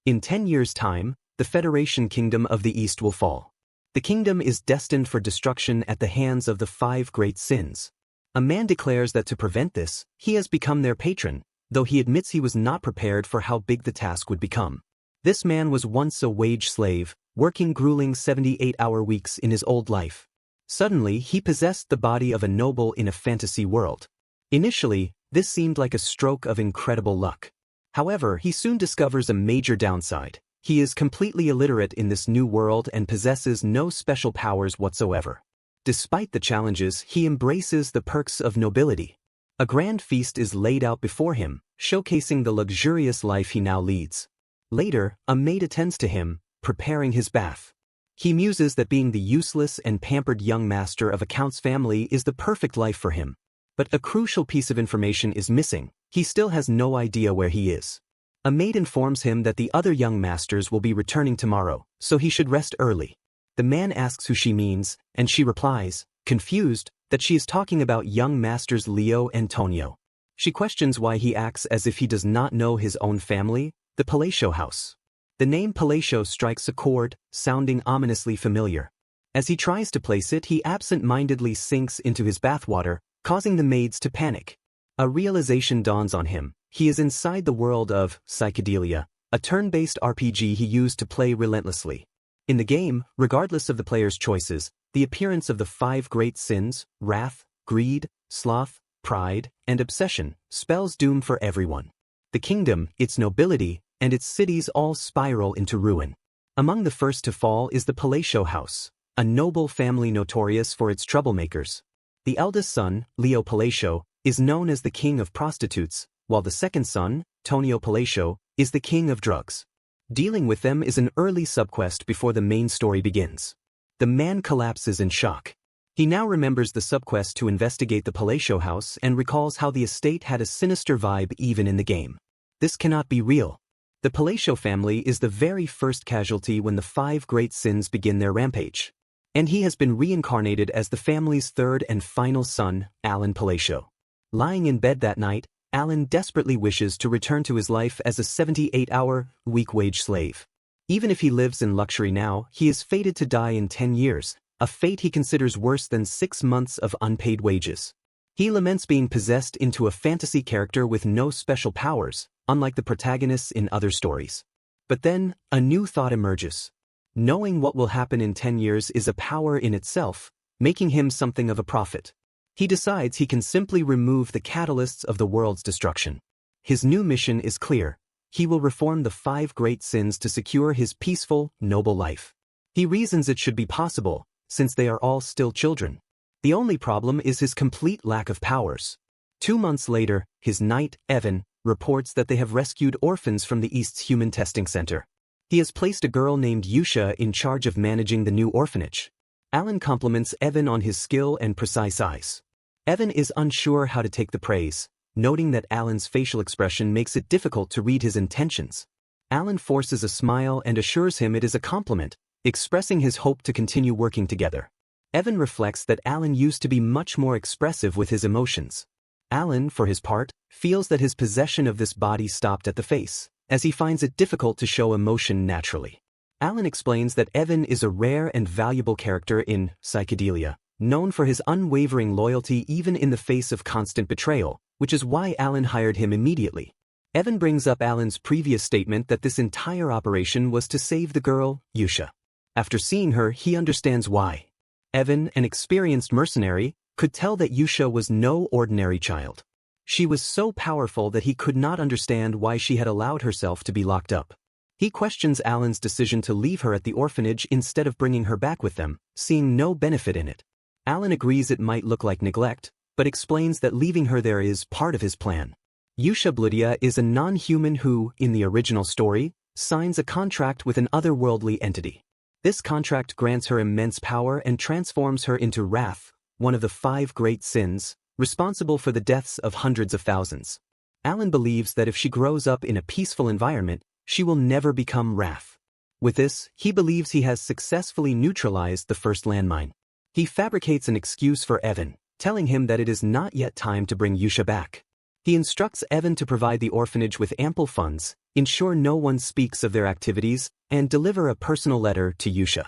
In 10 years' time, the Federation Kingdom of the East will fall. The kingdom is destined for destruction at the hands of the 5 great sins. A man declares that to prevent this, he has become their patron, though he admits he was not prepared for how big the task would become. This man was once a wage slave, working grueling 78-hour weeks in his old life. Suddenly, he possessed the body of a noble in a fantasy world. Initially, this seemed like a stroke of incredible luck. However, he soon discovers a major downside. He is completely illiterate in this new world and possesses no special powers whatsoever. Despite the challenges, he embraces the perks of nobility. A grand feast is laid out before him, showcasing the luxurious life he now leads. Later, a maid attends to him, preparing his bath. He muses that being the useless and pampered young master of a count's family is the perfect life for him. But a crucial piece of information is missing. He still has no idea where he is. A maid informs him that the other young masters will be returning tomorrow, so he should rest early. The man asks who she means, and she replies, confused, that she is talking about young masters Leo and Tonio. She questions why he acts as if he does not know his own family, the Palacio house. The name Palacio strikes a chord, sounding ominously familiar. As he tries to place it, he absent-mindedly sinks into his bathwater, causing the maids to panic. A realization dawns on him. He is inside the world of Psychedelia, a turn-based RPG he used to play relentlessly. In the game, regardless of the player's choices, the appearance of the 5 great sins, wrath, greed, sloth, pride, and obsession, spells doom for everyone. The kingdom, its nobility, and its cities all spiral into ruin. Among the first to fall is the Palacio house, a noble family notorious for its troublemakers. The eldest son, Leo Palacio, is known as the king of prostitutes, while the second son, Tonio Palacio, is the king of drugs. Dealing with them is an early subquest before the main story begins. The man collapses in shock. He now remembers the subquest to investigate the Palacio house and recalls how the estate had a sinister vibe even in the game. This cannot be real. The Palacio family is the very first casualty when the 5 great sins begin their rampage. And he has been reincarnated as the family's third and final son, Alan Palacio. Lying in bed that night, Alan desperately wishes to return to his life as a 78-hour, week-wage slave. Even if he lives in luxury now, he is fated to die in 10 years, a fate he considers worse than 6 months of unpaid wages. He laments being possessed into a fantasy character with no special powers, unlike the protagonists in other stories. But then, a new thought emerges. Knowing what will happen in 10 years is a power in itself, making him something of a prophet. He decides he can simply remove the catalysts of the world's destruction. His new mission is clear. He will reform the 5 great sins to secure his peaceful, noble life. He reasons it should be possible, since they are all still children. The only problem is his complete lack of powers. 2 months later, his knight, Evan, reports that they have rescued orphans from the East's human testing center. He has placed a girl named Yusha in charge of managing the new orphanage. Alan compliments Evan on his skill and precise eyes. Evan is unsure how to take the praise, noting that Alan's facial expression makes it difficult to read his intentions. Alan forces a smile and assures him it is a compliment, expressing his hope to continue working together. Evan reflects that Alan used to be much more expressive with his emotions. Alan, for his part, feels that his possession of this body stopped at the face, as he finds it difficult to show emotion naturally. Alan explains that Evan is a rare and valuable character in Psychedelia, known for his unwavering loyalty even in the face of constant betrayal, which is why Alan hired him immediately. Evan brings up Alan's previous statement that this entire operation was to save the girl, Yusha. After seeing her, he understands why. Evan, an experienced mercenary, could tell that Yusha was no ordinary child. She was so powerful that he could not understand why she had allowed herself to be locked up. He questions Alan's decision to leave her at the orphanage instead of bringing her back with them, seeing no benefit in it. Alan agrees it might look like neglect, but explains that leaving her there is part of his plan. Yusha Bludia is a non-human who, in the original story, signs a contract with an otherworldly entity. This contract grants her immense power and transforms her into Wrath, one of the 5 great sins, responsible for the deaths of hundreds of thousands. Alan believes that if she grows up in a peaceful environment, she will never become Wrath. With this, he believes he has successfully neutralized the first landmine. He fabricates an excuse for Evan, telling him that it is not yet time to bring Yusha back. He instructs Evan to provide the orphanage with ample funds, ensure no one speaks of their activities, and deliver a personal letter to Yusha.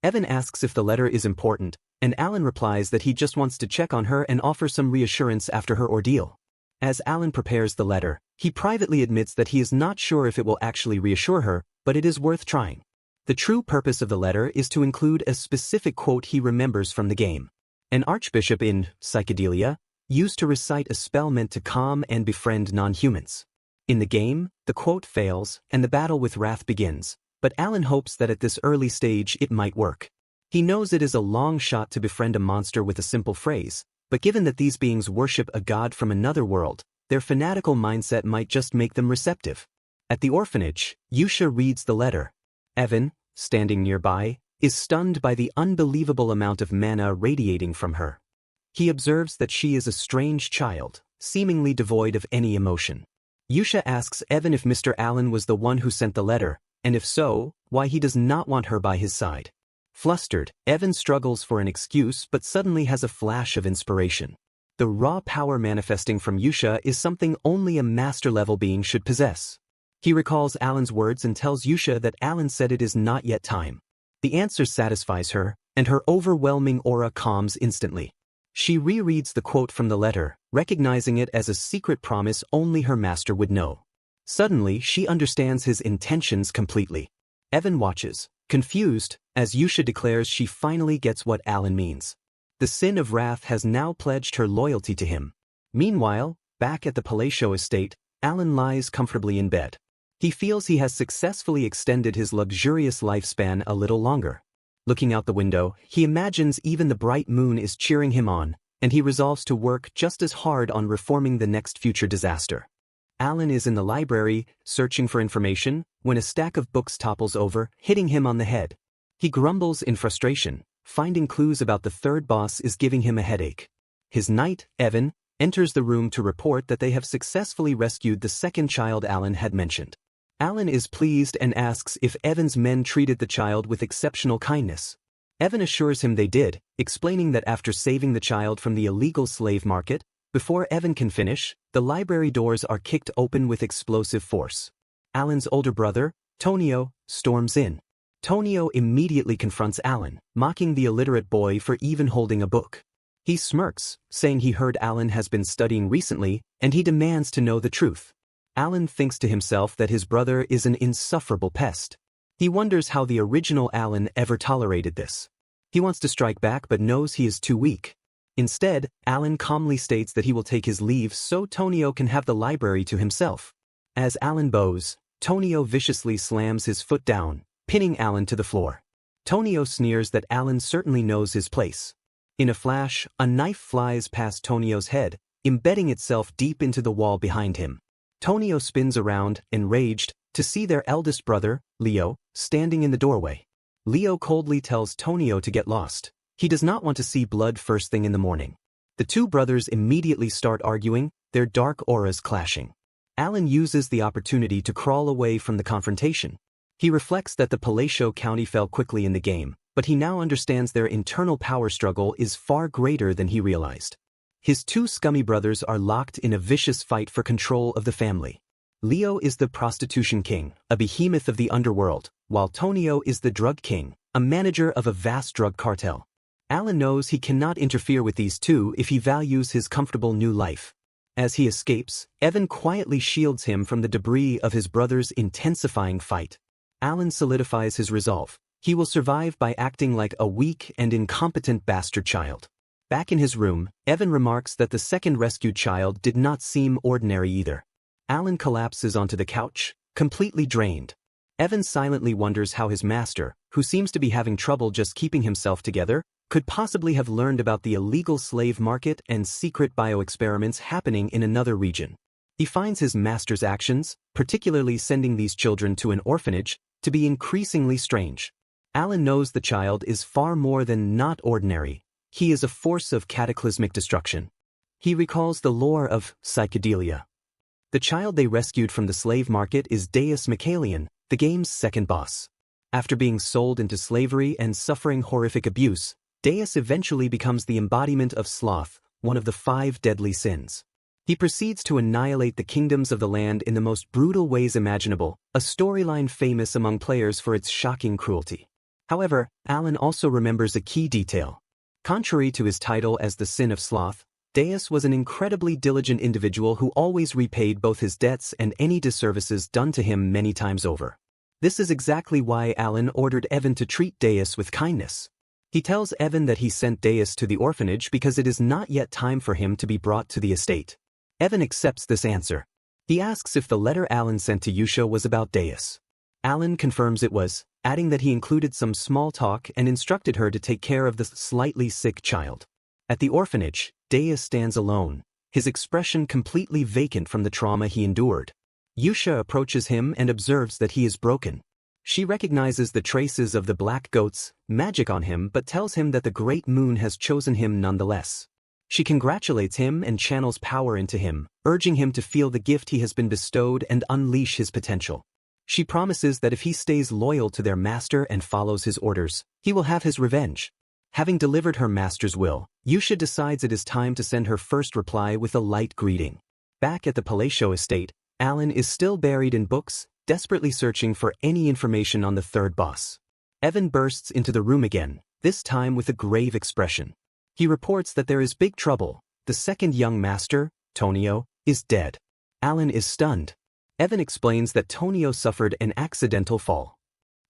Evan asks if the letter is important, and Alan replies that he just wants to check on her and offer some reassurance after her ordeal. As Alan prepares the letter, he privately admits that he is not sure if it will actually reassure her, but it is worth trying. The true purpose of the letter is to include a specific quote he remembers from the game. An archbishop in Psychedelia used to recite a spell meant to calm and befriend non-humans. In the game, the quote fails, and the battle with Wrath begins, but Alan hopes that at this early stage it might work. He knows it is a long shot to befriend a monster with a simple phrase, but given that these beings worship a god from another world, their fanatical mindset might just make them receptive. At the orphanage, Yusha reads the letter. Evan, standing nearby, is stunned by the unbelievable amount of mana radiating from her. He observes that she is a strange child, seemingly devoid of any emotion. Yusha asks Evan if Mr. Allen was the one who sent the letter, and if so, why he does not want her by his side. Flustered, Evan struggles for an excuse but suddenly has a flash of inspiration. The raw power manifesting from Yusha is something only a master-level being should possess. He recalls Alan's words and tells Yusha that Alan said it is not yet time. The answer satisfies her, and her overwhelming aura calms instantly. She rereads the quote from the letter, recognizing it as a secret promise only her master would know. Suddenly, she understands his intentions completely. Evan watches, confused, as Yusha declares she finally gets what Alan means. The sin of wrath has now pledged her loyalty to him. Meanwhile, back at the Palatial estate, Alan lies comfortably in bed. He feels he has successfully extended his luxurious lifespan a little longer. Looking out the window, he imagines even the bright moon is cheering him on, and he resolves to work just as hard on reforming the next future disaster. Alan is in the library, searching for information, when a stack of books topples over, hitting him on the head. He grumbles in frustration, finding clues about the third boss is giving him a headache. His knight, Evan, enters the room to report that they have successfully rescued the second child Alan had mentioned. Alan is pleased and asks if Evan's men treated the child with exceptional kindness. Evan assures him they did, explaining that after saving the child from the illegal slave market, before Evan can finish, the library doors are kicked open with explosive force. Alan's older brother, Tonio, storms in. Tonio immediately confronts Alan, mocking the illiterate boy for even holding a book. He smirks, saying he heard Alan has been studying recently, and he demands to know the truth. Alan thinks to himself that his brother is an insufferable pest. He wonders how the original Alan ever tolerated this. He wants to strike back but knows he is too weak. Instead, Alan calmly states that he will take his leave so Tonio can have the library to himself. As Alan bows, Tonio viciously slams his foot down, pinning Alan to the floor. Tonio sneers that Alan certainly knows his place. In a flash, a knife flies past Tonio's head, embedding itself deep into the wall behind him. Tonio spins around, enraged, to see their eldest brother, Leo, standing in the doorway. Leo coldly tells Tonio to get lost. He does not want to see blood first thing in the morning. The two brothers immediately start arguing, their dark auras clashing. Alan uses the opportunity to crawl away from the confrontation. He reflects that the Palatial County fell quickly in the game, but he now understands their internal power struggle is far greater than he realized. His two scummy brothers are locked in a vicious fight for control of the family. Leo is the prostitution king, a behemoth of the underworld, while Tonio is the drug king, a manager of a vast drug cartel. Alan knows he cannot interfere with these two if he values his comfortable new life. As he escapes, Evan quietly shields him from the debris of his brother's intensifying fight. Alan solidifies his resolve. He will survive by acting like a weak and incompetent bastard child. Back in his room, Evan remarks that the second rescued child did not seem ordinary either. Alan collapses onto the couch, completely drained. Evan silently wonders how his master, who seems to be having trouble just keeping himself together, could possibly have learned about the illegal slave market and secret bioexperiments happening in another region. He finds his master's actions, particularly sending these children to an orphanage, to be increasingly strange. Alan knows the child is far more than not ordinary. He is a force of cataclysmic destruction. He recalls the lore of Psychedelia. The child they rescued from the slave market is Deus Michaelian, the game's second boss. After being sold into slavery and suffering horrific abuse, Deus eventually becomes the embodiment of sloth, one of the 5 deadly sins. He proceeds to annihilate the kingdoms of the land in the most brutal ways imaginable, a storyline famous among players for its shocking cruelty. However, Alan also remembers a key detail. Contrary to his title as the Sin of Sloth, Deus was an incredibly diligent individual who always repaid both his debts and any disservices done to him many times over. This is exactly why Alan ordered Evan to treat Deus with kindness. He tells Evan that he sent Deus to the orphanage because it is not yet time for him to be brought to the estate. Evan accepts this answer. He asks if the letter Alan sent to Yusha was about Deus. Alan confirms it was, adding that he included some small talk and instructed her to take care of the slightly sick child. At the orphanage, Deus stands alone, his expression completely vacant from the trauma he endured. Yusha approaches him and observes that he is broken. She recognizes the traces of the black goat's magic on him but tells him that the great moon has chosen him nonetheless. She congratulates him and channels power into him, urging him to feel the gift he has been bestowed and unleash his potential. She promises that if he stays loyal to their master and follows his orders, he will have his revenge. Having delivered her master's will, Yusha decides it is time to send her first reply with a light greeting. Back at the Palatial estate, Alan is still buried in books, desperately searching for any information on the third boss. Evan bursts into the room again, this time with a grave expression. He reports that there is big trouble. The second young master, Tonio, is dead. Alan is stunned. Evan explains that Tonio suffered an accidental fall.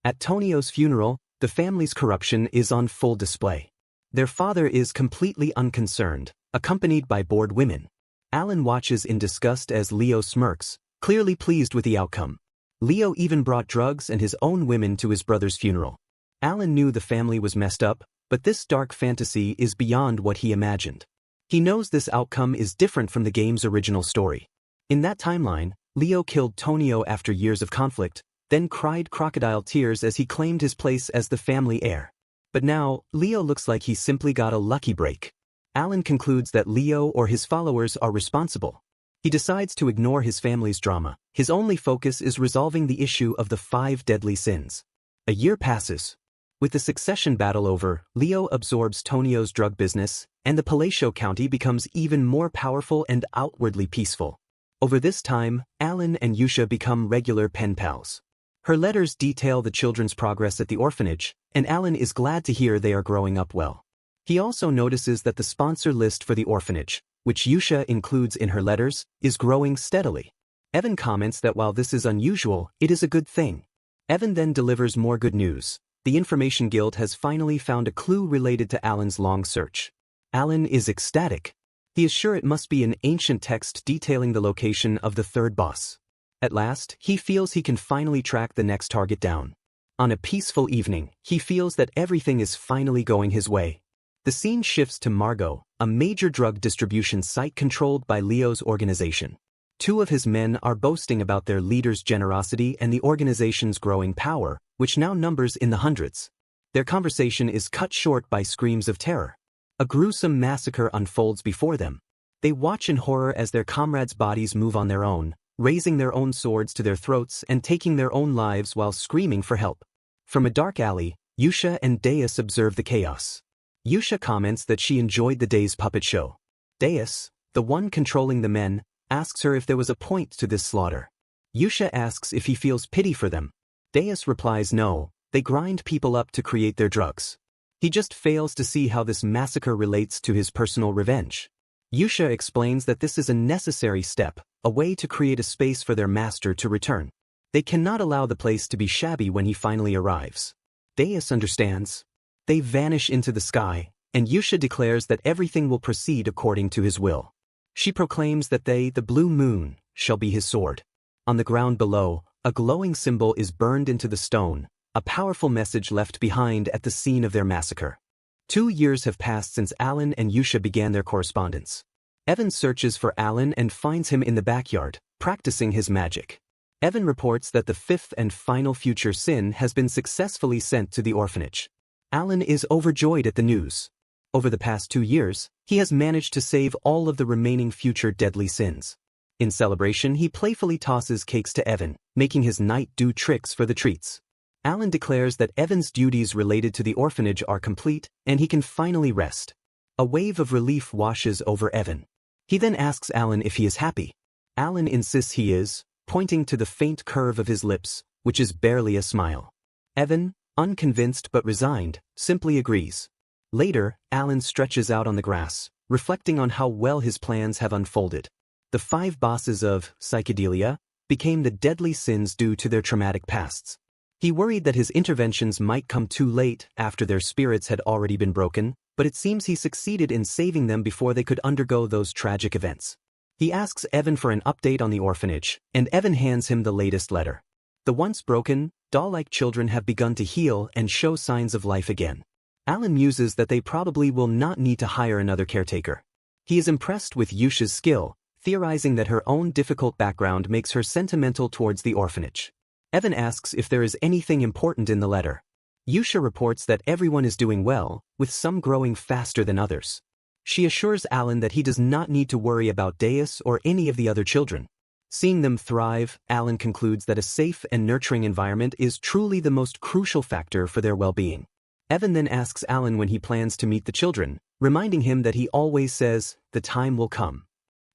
At Tonio's funeral, the family's corruption is on full display. Their father is completely unconcerned, accompanied by bored women. Alan watches in disgust as Leo smirks, clearly pleased with the outcome. Leo even brought drugs and his own women to his brother's funeral. Alan knew the family was messed up, but this dark fantasy is beyond what he imagined. He knows this outcome is different from the game's original story. In that timeline, Leo killed Tonio after years of conflict, then cried crocodile tears as he claimed his place as the family heir. But now, Leo looks like he simply got a lucky break. Alan concludes that Leo or his followers are responsible. He decides to ignore his family's drama. His only focus is resolving the issue of the 5 deadly sins. A year passes. With the succession battle over, Leo absorbs Tonio's drug business, and the Palatial County becomes even more powerful and outwardly peaceful. Over this time, Alan and Yusha become regular pen pals. Her letters detail the children's progress at the orphanage, and Alan is glad to hear they are growing up well. He also notices that the sponsor list for the orphanage, which Yusha includes in her letters, is growing steadily. Evan comments that while this is unusual, it is a good thing. Evan then delivers more good news. The Information Guild has finally found a clue related to Alan's long search. Alan is ecstatic. He is sure it must be an ancient text detailing the location of the third boss. At last, he feels he can finally track the next target down. On a peaceful evening, he feels that everything is finally going his way. The scene shifts to Margot, a major drug distribution site controlled by Leo's organization. 2 of his men are boasting about their leader's generosity and the organization's growing power, which now numbers in the hundreds. Their conversation is cut short by screams of terror. A gruesome massacre unfolds before them. They watch in horror as their comrades' bodies move on their own, raising their own swords to their throats and taking their own lives while screaming for help. From a dark alley, Yusha and Deus observe the chaos. Yusha comments that she enjoyed the day's puppet show. Deus, the one controlling the men, asks her if there was a point to this slaughter. Yusha asks if he feels pity for them. Deus replies no, they grind people up to create their drugs. He just fails to see how this massacre relates to his personal revenge. Yusha explains that this is a necessary step, a way to create a space for their master to return. They cannot allow the place to be shabby when he finally arrives. Deus understands. They vanish into the sky, and Yusha declares that everything will proceed according to his will. She proclaims that they, the blue moon, shall be his sword. On the ground below, a glowing symbol is burned into the stone, a powerful message left behind at the scene of their massacre. 2 years have passed since Alan and Yusha began their correspondence. Evan searches for Alan and finds him in the backyard, practicing his magic. Evan reports that the 5th and final future sin has been successfully sent to the orphanage. Alan is overjoyed at the news. Over the past 2 years, he has managed to save all of the remaining future deadly sins. In celebration, he playfully tosses cakes to Evan, making his knight do tricks for the treats. Alan declares that Evan's duties related to the orphanage are complete, and he can finally rest. A wave of relief washes over Evan. He then asks Alan if he is happy. Alan insists he is, pointing to the faint curve of his lips, which is barely a smile. Evan, unconvinced but resigned, simply agrees. Later, Alan stretches out on the grass, reflecting on how well his plans have unfolded. The 5 bosses of psychedelia became the deadly sins due to their traumatic pasts. He worried that his interventions might come too late after their spirits had already been broken, but it seems he succeeded in saving them before they could undergo those tragic events. He asks Evan for an update on the orphanage, and Evan hands him the latest letter. The once broken, doll-like children have begun to heal and show signs of life again. Alan muses that they probably will not need to hire another caretaker. He is impressed with Yusha's skill, theorizing that her own difficult background makes her sentimental towards the orphanage. Evan asks if there is anything important in the letter. Yusha reports that everyone is doing well, with some growing faster than others. She assures Alan that he does not need to worry about Deus or any of the other children. Seeing them thrive, Alan concludes that a safe and nurturing environment is truly the most crucial factor for their well-being. Evan then asks Alan when he plans to meet the children, reminding him that he always says, "The time will come."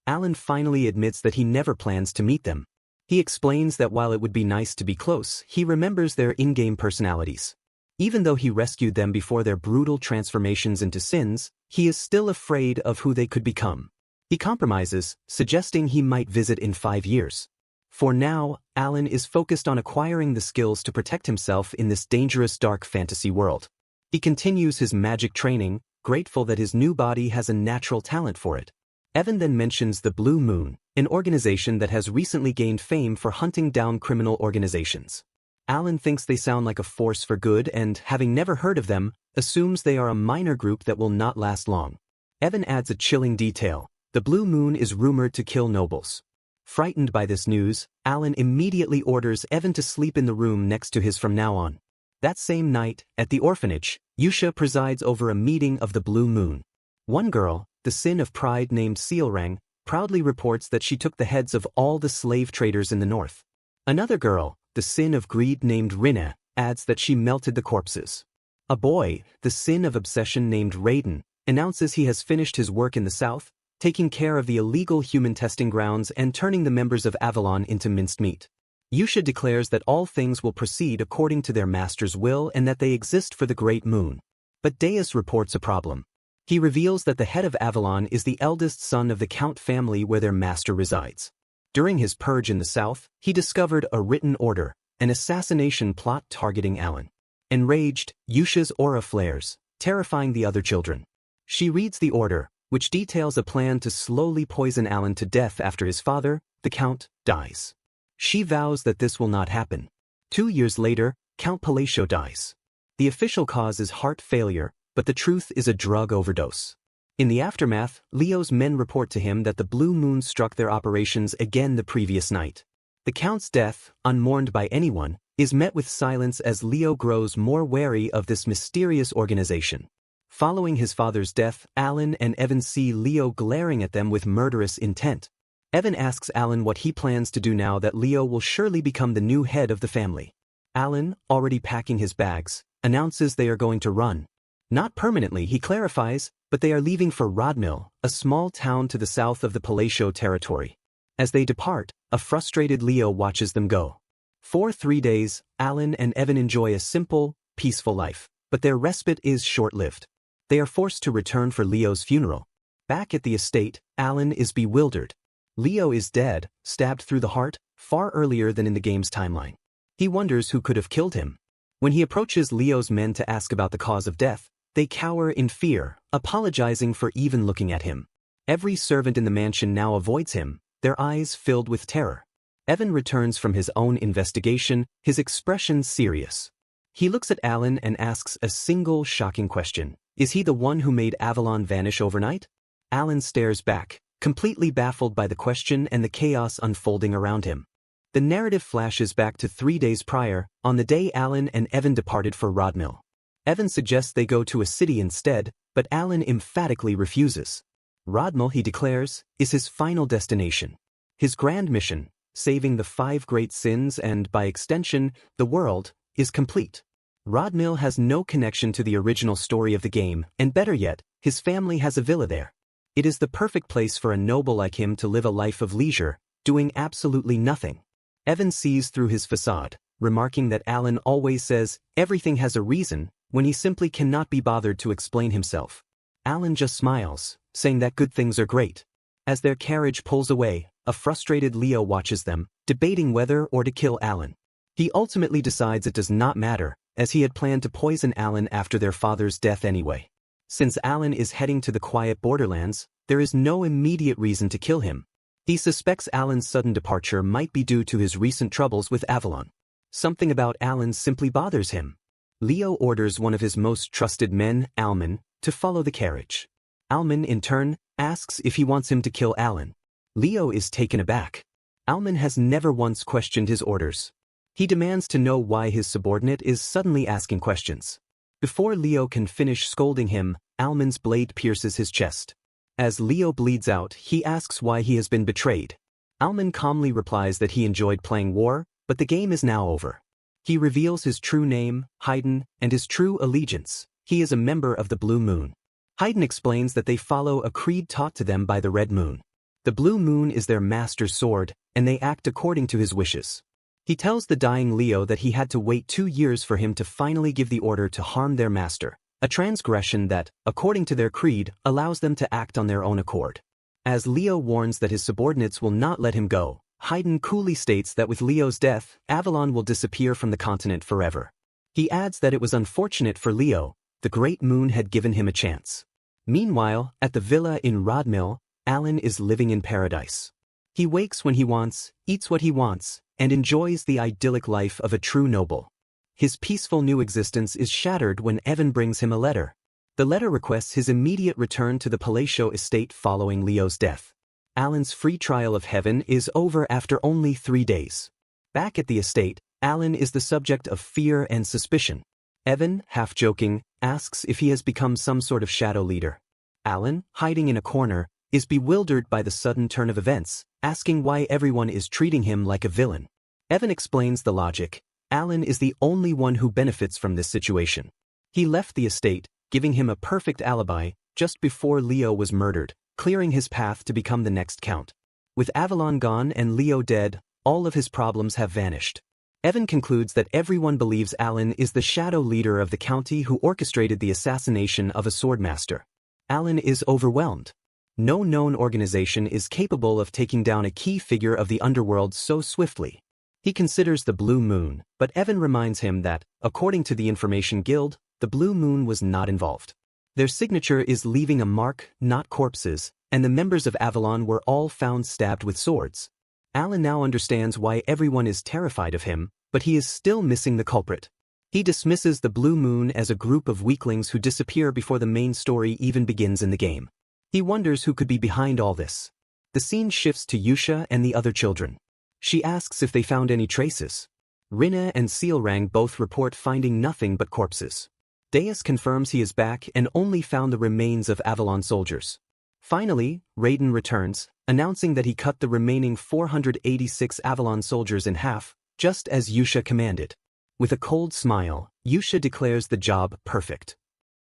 Alan finally admits that he never plans to meet them. He explains that while it would be nice to be close, he remembers their in-game personalities. Even though he rescued them before their brutal transformations into sins, he is still afraid of who they could become. He compromises, suggesting he might visit in 5 years. For now, Alan is focused on acquiring the skills to protect himself in this dangerous dark fantasy world. He continues his magic training, grateful that his new body has a natural talent for it. Evan then mentions the Blue Moon, an organization that has recently gained fame for hunting down criminal organizations. Alan thinks they sound like a force for good and, having never heard of them, assumes they are a minor group that will not last long. Evan adds a chilling detail: the Blue Moon is rumored to kill nobles. Frightened by this news, Alan immediately orders Evan to sleep in the room next to his from now on. That same night, at the orphanage, Yusha presides over a meeting of the Blue Moon. One girl, the Sin of Pride named Sealrang, proudly reports that she took the heads of all the slave traders in the north. Another girl, the Sin of Greed named Rinna, adds that she melted the corpses. A boy, the Sin of Obsession named Raiden, announces he has finished his work in the south, taking care of the illegal human testing grounds and turning the members of Avalon into minced meat. Yusha declares that all things will proceed according to their master's will and that they exist for the Great Moon. But Deus reports a problem. He reveals that the head of Avalon is the eldest son of the Count family where their master resides. During his purge in the south, he discovered a written order, an assassination plot targeting Alan. Enraged, Yusha's aura flares, terrifying the other children. She reads the order, which details a plan to slowly poison Alan to death after his father, the Count, dies. She vows that this will not happen. 2 years later, Count Palacio dies. The official cause is heart failure, but the truth is a drug overdose. In the aftermath, Leo's men report to him that the Blue Moon struck their operations again the previous night. The Count's death, unmourned by anyone, is met with silence as Leo grows more wary of this mysterious organization. Following his father's death, Alan and Evan see Leo glaring at them with murderous intent. Evan asks Alan what he plans to do now that Leo will surely become the new head of the family. Alan, already packing his bags, announces they are going to run. Not permanently, he clarifies, but they are leaving for Rodmill, a small town to the south of the Palacio territory. As they depart, a frustrated Leo watches them go. For 3 days, Alan and Evan enjoy a simple, peaceful life, but their respite is short-lived. They are forced to return for Leo's funeral. Back at the estate, Alan is bewildered. Leo is dead, stabbed through the heart, far earlier than in the game's timeline. He wonders who could have killed him. When he approaches Leo's men to ask about the cause of death, they cower in fear, apologizing for even looking at him. Every servant in the mansion now avoids him, their eyes filled with terror. Evan returns from his own investigation, his expression serious. He looks at Alan and asks a single shocking question. Is he the one who made Avalon vanish overnight? Alan stares back, completely baffled by the question and the chaos unfolding around him. The narrative flashes back to 3 days prior, on the day Alan and Evan departed for Rodmill. Evan suggests they go to a city instead, but Alan emphatically refuses. Rodmill, he declares, is his final destination. His grand mission, saving the 5 great sins and, by extension, the world, is complete. Rodmill has no connection to the original story of the game, and better yet, his family has a villa there. It is the perfect place for a noble like him to live a life of leisure, doing absolutely nothing. Evan sees through his facade, remarking that Alan always says everything has a reason when he simply cannot be bothered to explain himself. Alan just smiles, saying that good things are great. As their carriage pulls away, a frustrated Leo watches them, debating whether or to kill Alan. He ultimately decides it does not matter, as he had planned to poison Alan after their father's death anyway. Since Alan is heading to the quiet borderlands, there is no immediate reason to kill him. He suspects Alan's sudden departure might be due to his recent troubles with Avalon. Something about Alan simply bothers him. Leo orders one of his most trusted men, Alman, to follow the carriage. Alman, in turn, asks if he wants him to kill Alan. Leo is taken aback. Alman has never once questioned his orders. He demands to know why his subordinate is suddenly asking questions. Before Leo can finish scolding him, Alman's blade pierces his chest. As Leo bleeds out, he asks why he has been betrayed. Alman calmly replies that he enjoyed playing war, but the game is now over. He reveals his true name, Haydn, and his true allegiance. He is a member of the Blue Moon. Haydn explains that they follow a creed taught to them by the Red Moon. The Blue Moon is their master's sword, and they act according to his wishes. He tells the dying Leo that he had to wait 2 years for him to finally give the order to harm their master, a transgression that, according to their creed, allows them to act on their own accord. As Leo warns that his subordinates will not let him go, Haydn coolly states that with Leo's death, Avalon will disappear from the continent forever. He adds that it was unfortunate for Leo, the Great Moon had given him a chance. Meanwhile, at the villa in Rodmill, Alan is living in paradise. He wakes when he wants, eats what he wants, and enjoys the idyllic life of a true noble. His peaceful new existence is shattered when Evan brings him a letter. The letter requests his immediate return to the Palatial estate following Leo's death. Alan's free trial of heaven is over after only 3 days. Back at the estate, Alan is the subject of fear and suspicion. Evan, half joking, asks if he has become some sort of shadow leader. Alan, hiding in a corner, is bewildered by the sudden turn of events, asking why everyone is treating him like a villain. Evan explains the logic. Alan is the only one who benefits from this situation. He left the estate, giving him a perfect alibi, just before Leo was murdered, clearing his path to become the next count. With Avalon gone and Leo dead, all of his problems have vanished. Evan concludes that everyone believes Alan is the shadow leader of the county who orchestrated the assassination of a swordmaster. Alan is overwhelmed. No known organization is capable of taking down a key figure of the underworld so swiftly. He considers the Blue Moon, but Evan reminds him that, according to the Information Guild, the Blue Moon was not involved. Their signature is leaving a mark, not corpses, and the members of Avalon were all found stabbed with swords. Alan now understands why everyone is terrified of him, but he is still missing the culprit. He dismisses the Blue Moon as a group of weaklings who disappear before the main story even begins in the game. He wonders who could be behind all this. The scene shifts to Yusha and the other children. She asks if they found any traces. Rinna and Sealrang both report finding nothing but corpses. Deus confirms he is back and only found the remains of Avalon soldiers. Finally, Raiden returns, announcing that he cut the remaining 486 Avalon soldiers in half, just as Yusha commanded. With a cold smile, Yusha declares the job perfect.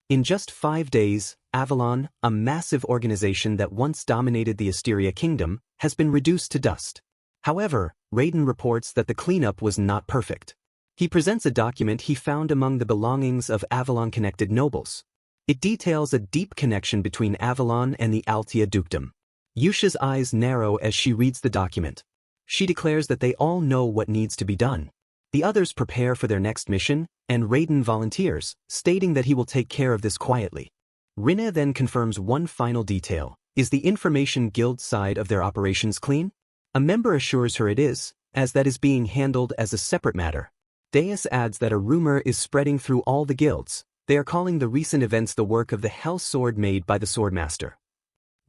In just 5 days, Avalon, a massive organization that once dominated the Asteria Kingdom, has been reduced to dust. However, Raiden reports that the cleanup was not perfect. He presents a document he found among the belongings of Avalon-connected nobles. It details a deep connection between Avalon and the Altia dukedom. Yusha's eyes narrow as she reads the document. She declares that they all know what needs to be done. The others prepare for their next mission, and Raiden volunteers, stating that he will take care of this quietly. Rinna then confirms one final detail. Is the Information Guild side of their operations clean? A member assures her it is, as that is being handled as a separate matter. Deus adds that a rumor is spreading through all the guilds. They are calling the recent events the work of the Hell Sword made by the Swordmaster.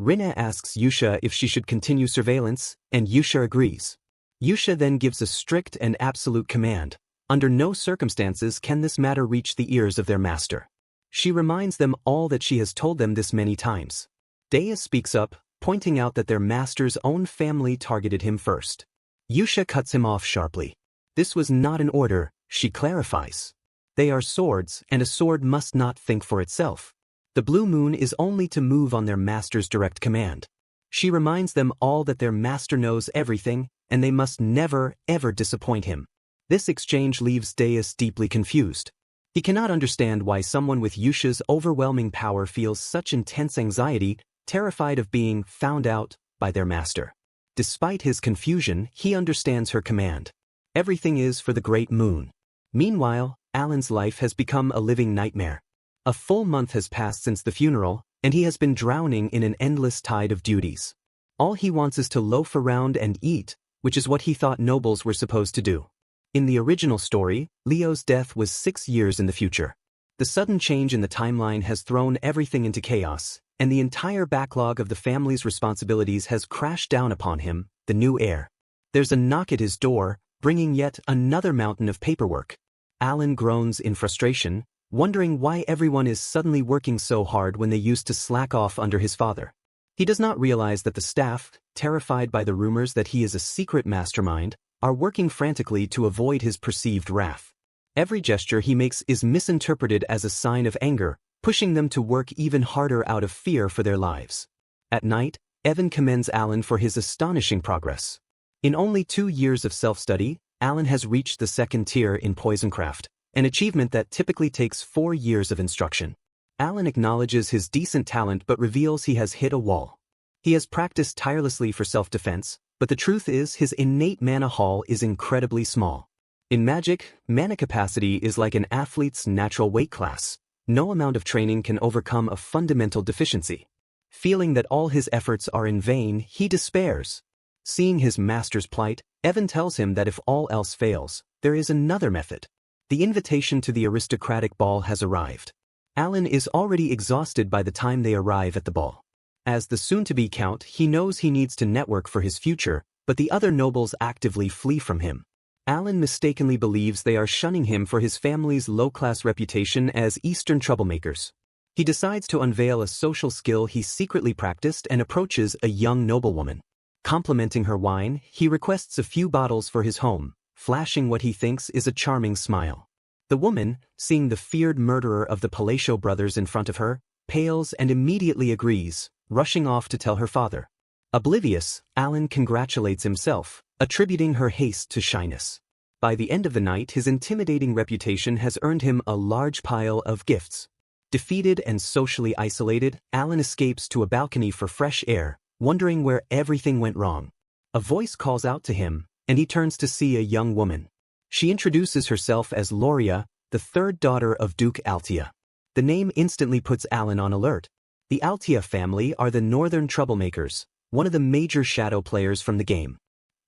Rinna asks Yusha if she should continue surveillance, and Yusha agrees. Yusha then gives a strict and absolute command. Under no circumstances can this matter reach the ears of their master. She reminds them all that she has told them this many times. Deus speaks up, pointing out that their master's own family targeted him first. Yusha cuts him off sharply. This was not an order, she clarifies. They are swords, and a sword must not think for itself. The blue moon is only to move on their master's direct command. She reminds them all that their master knows everything, and they must never, ever disappoint him. This exchange leaves Deus deeply confused. He cannot understand why someone with Yusha's overwhelming power feels such intense anxiety, terrified of being found out by their master. Despite his confusion, he understands her command. Everything is for the great moon. Meanwhile, Alan's life has become a living nightmare. A full month has passed since the funeral, and he has been drowning in an endless tide of duties. All he wants is to loaf around and eat, which is what he thought nobles were supposed to do. In the original story, Leo's death was 6 years in the future. The sudden change in the timeline has thrown everything into chaos, and the entire backlog of the family's responsibilities has crashed down upon him, the new heir. There's a knock at his door, bringing yet another mountain of paperwork. Alan groans in frustration, wondering why everyone is suddenly working so hard when they used to slack off under his father. He does not realize that the staff, terrified by the rumors that he is a secret mastermind, are working frantically to avoid his perceived wrath. Every gesture he makes is misinterpreted as a sign of anger, pushing them to work even harder out of fear for their lives. At night, Evan commends Alan for his astonishing progress. In only 2 years of self-study, Alan has reached the 2nd tier in poisoncraft, an achievement that typically takes 4 years of instruction. Alan acknowledges his decent talent but reveals he has hit a wall. He has practiced tirelessly for self-defense, but the truth is his innate mana haul is incredibly small. In Magic, mana capacity is like an athlete's natural weight class. No amount of training can overcome a fundamental deficiency. Feeling that all his efforts are in vain, he despairs. Seeing his master's plight, Evan tells him that if all else fails, there is another method. The invitation to the aristocratic ball has arrived. Alan is already exhausted by the time they arrive at the ball. As the soon-to-be Count, he knows he needs to network for his future, but the other nobles actively flee from him. Alan mistakenly believes they are shunning him for his family's low-class reputation as Eastern troublemakers. He decides to unveil a social skill he secretly practiced and approaches a young noblewoman. Complimenting her wine, he requests a few bottles for his home, flashing what he thinks is a charming smile. The woman, seeing the feared murderer of the Palatial brothers in front of her, pales and immediately agrees, rushing off to tell her father. Oblivious, Alan congratulates himself, attributing her haste to shyness. By the end of the night, his intimidating reputation has earned him a large pile of gifts. Defeated and socially isolated, Alan escapes to a balcony for fresh air, wondering where everything went wrong. A voice calls out to him, and he turns to see a young woman. She introduces herself as Loria, the 3rd daughter of Duke Altia. The name instantly puts Alan on alert. The Altia family are the northern troublemakers, one of the major shadow players from the game.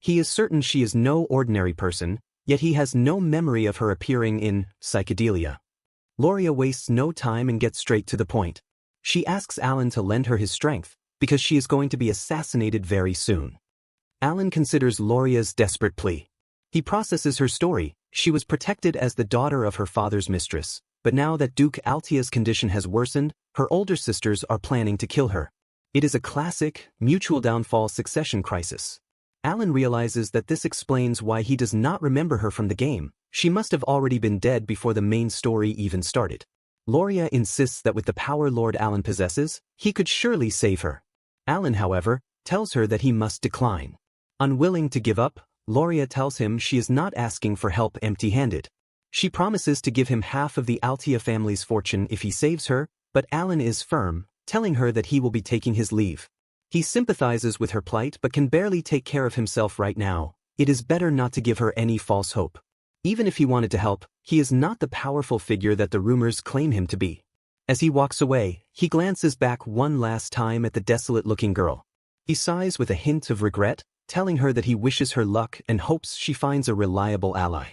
He is certain she is no ordinary person, yet he has no memory of her appearing in Psychedelia. Loria wastes no time and gets straight to the point. She asks Alan to lend her his strength, because she is going to be assassinated very soon. Alan considers Loria's desperate plea. He processes her story. She was protected as the daughter of her father's mistress, but now that Duke Altia's condition has worsened, her older sisters are planning to kill her. It is a classic, mutual downfall succession crisis. Alan realizes that this explains why he does not remember her from the game. She must have already been dead before the main story even started. Loria insists that with the power Lord Alan possesses, he could surely save her. Alan, however, tells her that he must decline. Unwilling to give up, Loria tells him she is not asking for help empty-handed. She promises to give him half of the Altia family's fortune if he saves her, but Alan is firm, telling her that he will be taking his leave. He sympathizes with her plight but can barely take care of himself right now. It is better not to give her any false hope. Even if he wanted to help, he is not the powerful figure that the rumors claim him to be. As he walks away, he glances back one last time at the desolate-looking girl. He sighs with a hint of regret, telling her that he wishes her luck and hopes she finds a reliable ally.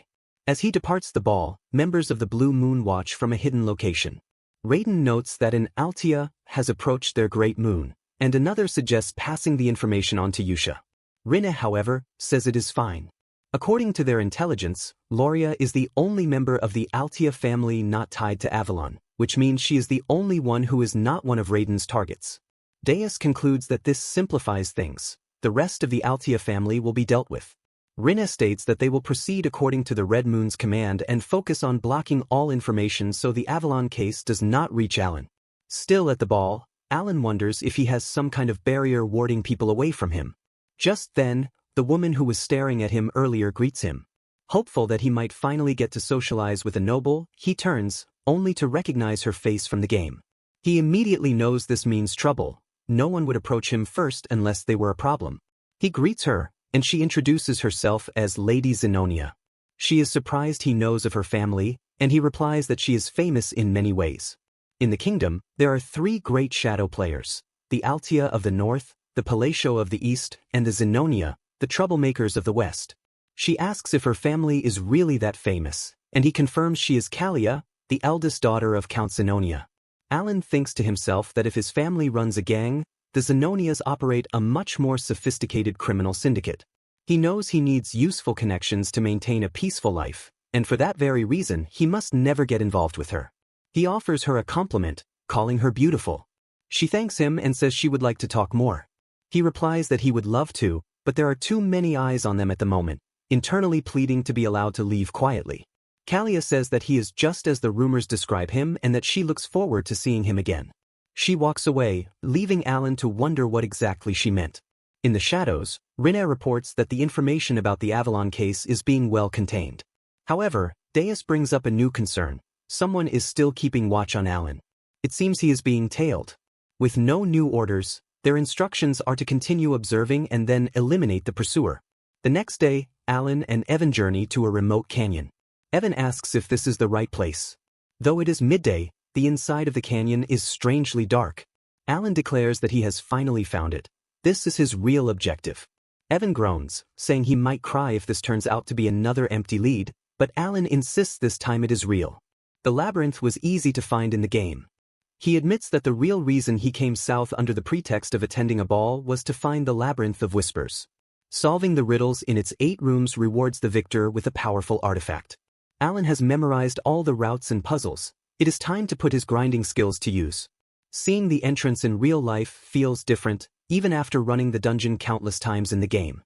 As he departs the ball, members of the Blue Moon watch from a hidden location. Raiden notes that an Altia has approached their great moon, and another suggests passing the information on to Yusha. Rinne, however, says it is fine. According to their intelligence, Loria is the only member of the Altia family not tied to Avalon, which means she is the only one who is not one of Raiden's targets. Deus concludes that this simplifies things. The rest of the Altia family will be dealt with. Rinne states that they will proceed according to the Red Moon's command and focus on blocking all information so the Avalon case does not reach Alan. Still at the ball, Alan wonders if he has some kind of barrier warding people away from him. Just then, the woman who was staring at him earlier greets him. Hopeful that he might finally get to socialize with a noble, he turns, only to recognize her face from the game. He immediately knows this means trouble. No one would approach him first unless they were a problem. He greets her, and she introduces herself as Lady Zenonia. She is surprised he knows of her family, and he replies that she is famous in many ways. In the kingdom, there are 3 great shadow players: the Altia of the north, the Palatio of the east, and the Zenonia, the troublemakers of the west. She asks if her family is really that famous, and he confirms she is Kalia, the eldest daughter of Count Zenonia. Alan thinks to himself that if his family runs a gang, the Zenonias operate a much more sophisticated criminal syndicate. He knows he needs useful connections to maintain a peaceful life, and for that very reason he must never get involved with her. He offers her a compliment, calling her beautiful. She thanks him and says she would like to talk more. He replies that he would love to, but there are too many eyes on them at the moment, internally pleading to be allowed to leave quietly. Kalia says that he is just as the rumors describe him and that she looks forward to seeing him again. She walks away, leaving Alan to wonder what exactly she meant. In the shadows, Rinne reports that the information about the Avalon case is being well contained. However, Deus brings up a new concern. Someone is still keeping watch on Alan. It seems he is being tailed. With no new orders, their instructions are to continue observing and then eliminate the pursuer. The next day, Alan and Evan journey to a remote canyon. Evan asks if this is the right place. Though it is midday, the inside of the canyon is strangely dark. Alan declares that he has finally found it. This is his real objective. Evan groans, saying he might cry if this turns out to be another empty lead, but Alan insists this time it is real. The labyrinth was easy to find in the game. He admits that the real reason he came south under the pretext of attending a ball was to find the Labyrinth of Whispers. Solving the riddles in its 8 rooms rewards the victor with a powerful artifact. Alan has memorized all the routes and puzzles. It is time to put his grinding skills to use. Seeing the entrance in real life feels different, even after running the dungeon countless times in the game.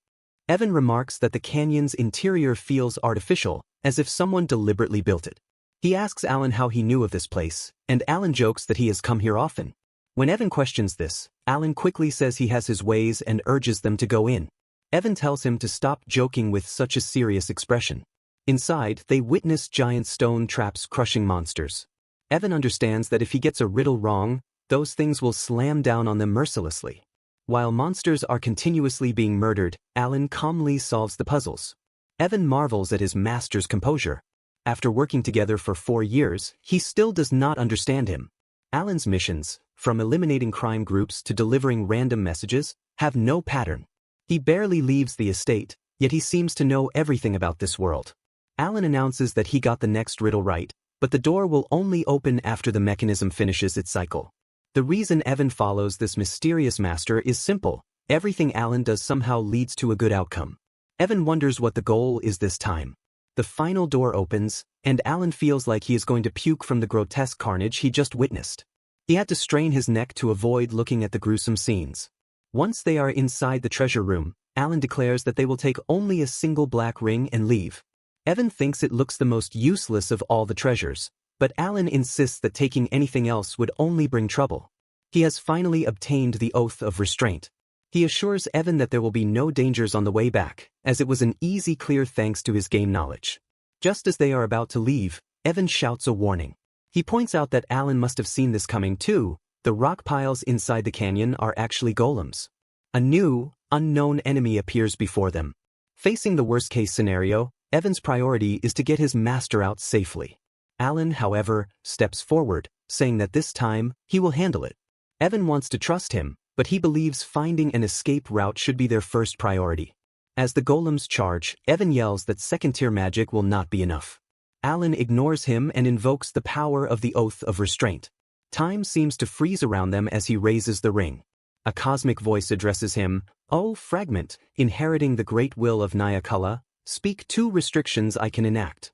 Evan remarks that the canyon's interior feels artificial, as if someone deliberately built it. He asks Alan how he knew of this place, and Alan jokes that he has come here often. When Evan questions this, Alan quickly says he has his ways and urges them to go in. Evan tells him to stop joking with such a serious expression. Inside, they witness giant stone traps crushing monsters. Evan understands that if he gets a riddle wrong, those things will slam down on them mercilessly. While monsters are continuously being murdered, Alan calmly solves the puzzles. Evan marvels at his master's composure. After working together for 4 years, he still does not understand him. Alan's missions, from eliminating crime groups to delivering random messages, have no pattern. He barely leaves the estate, yet he seems to know everything about this world. Alan announces that he got the next riddle right, but the door will only open after the mechanism finishes its cycle. The reason Evan follows this mysterious master is simple: everything Alan does somehow leads to a good outcome. Evan wonders what the goal is this time. The final door opens, and Alan feels like he is going to puke from the grotesque carnage he just witnessed. He had to strain his neck to avoid looking at the gruesome scenes. Once they are inside the treasure room, Alan declares that they will take only a single black ring and leave. Evan thinks it looks the most useless of all the treasures, but Alan insists that taking anything else would only bring trouble. He has finally obtained the Oath of Restraint. He assures Evan that there will be no dangers on the way back, as it was an easy clear thanks to his game knowledge. Just as they are about to leave, Evan shouts a warning. He points out that Alan must have seen this coming too. The rock piles inside the canyon are actually golems. A new, unknown enemy appears before them. Facing the worst-case scenario, Evan's priority is to get his master out safely. Alan, however, steps forward, saying that this time, he will handle it. Evan wants to trust him, but he believes finding an escape route should be their first priority. As the golems charge, Evan yells that second-tier magic will not be enough. Alan ignores him and invokes the power of the Oath of Restraint. Time seems to freeze around them as he raises the ring. A cosmic voice addresses him, "O Fragment, inheriting the great will of Nyakala, speak 2 restrictions I can enact."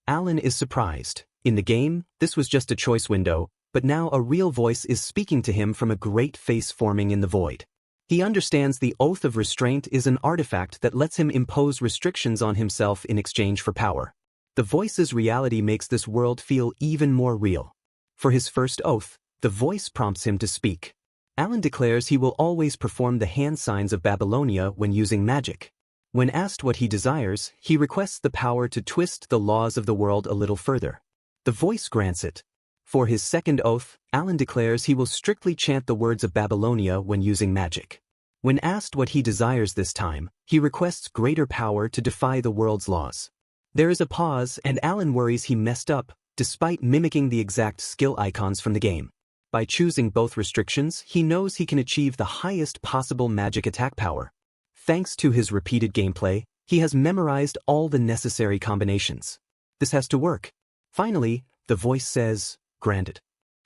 Alan is surprised. In the game, this was just a choice window, but now a real voice is speaking to him from a great face forming in the void. He understands the Oath of Restraint is an artifact that lets him impose restrictions on himself in exchange for power. The voice's reality makes this world feel even more real. For his first oath, The voice prompts him to speak. Alan declares he will always perform the hand signs of Babylonia when using magic. When asked what he desires, he requests the power to twist the laws of the world a little further. The voice grants it. For his second oath, Alan declares he will strictly chant the words of Babylonia when using magic. When asked what he desires this time, he requests greater power to defy the world's laws. There is a pause, and Alan worries he messed up, despite mimicking the exact skill icons from the game. By choosing both restrictions, he knows he can achieve the highest possible magic attack power. Thanks to his repeated gameplay, he has memorized all the necessary combinations. This has to work. Finally, the voice says, "Granted."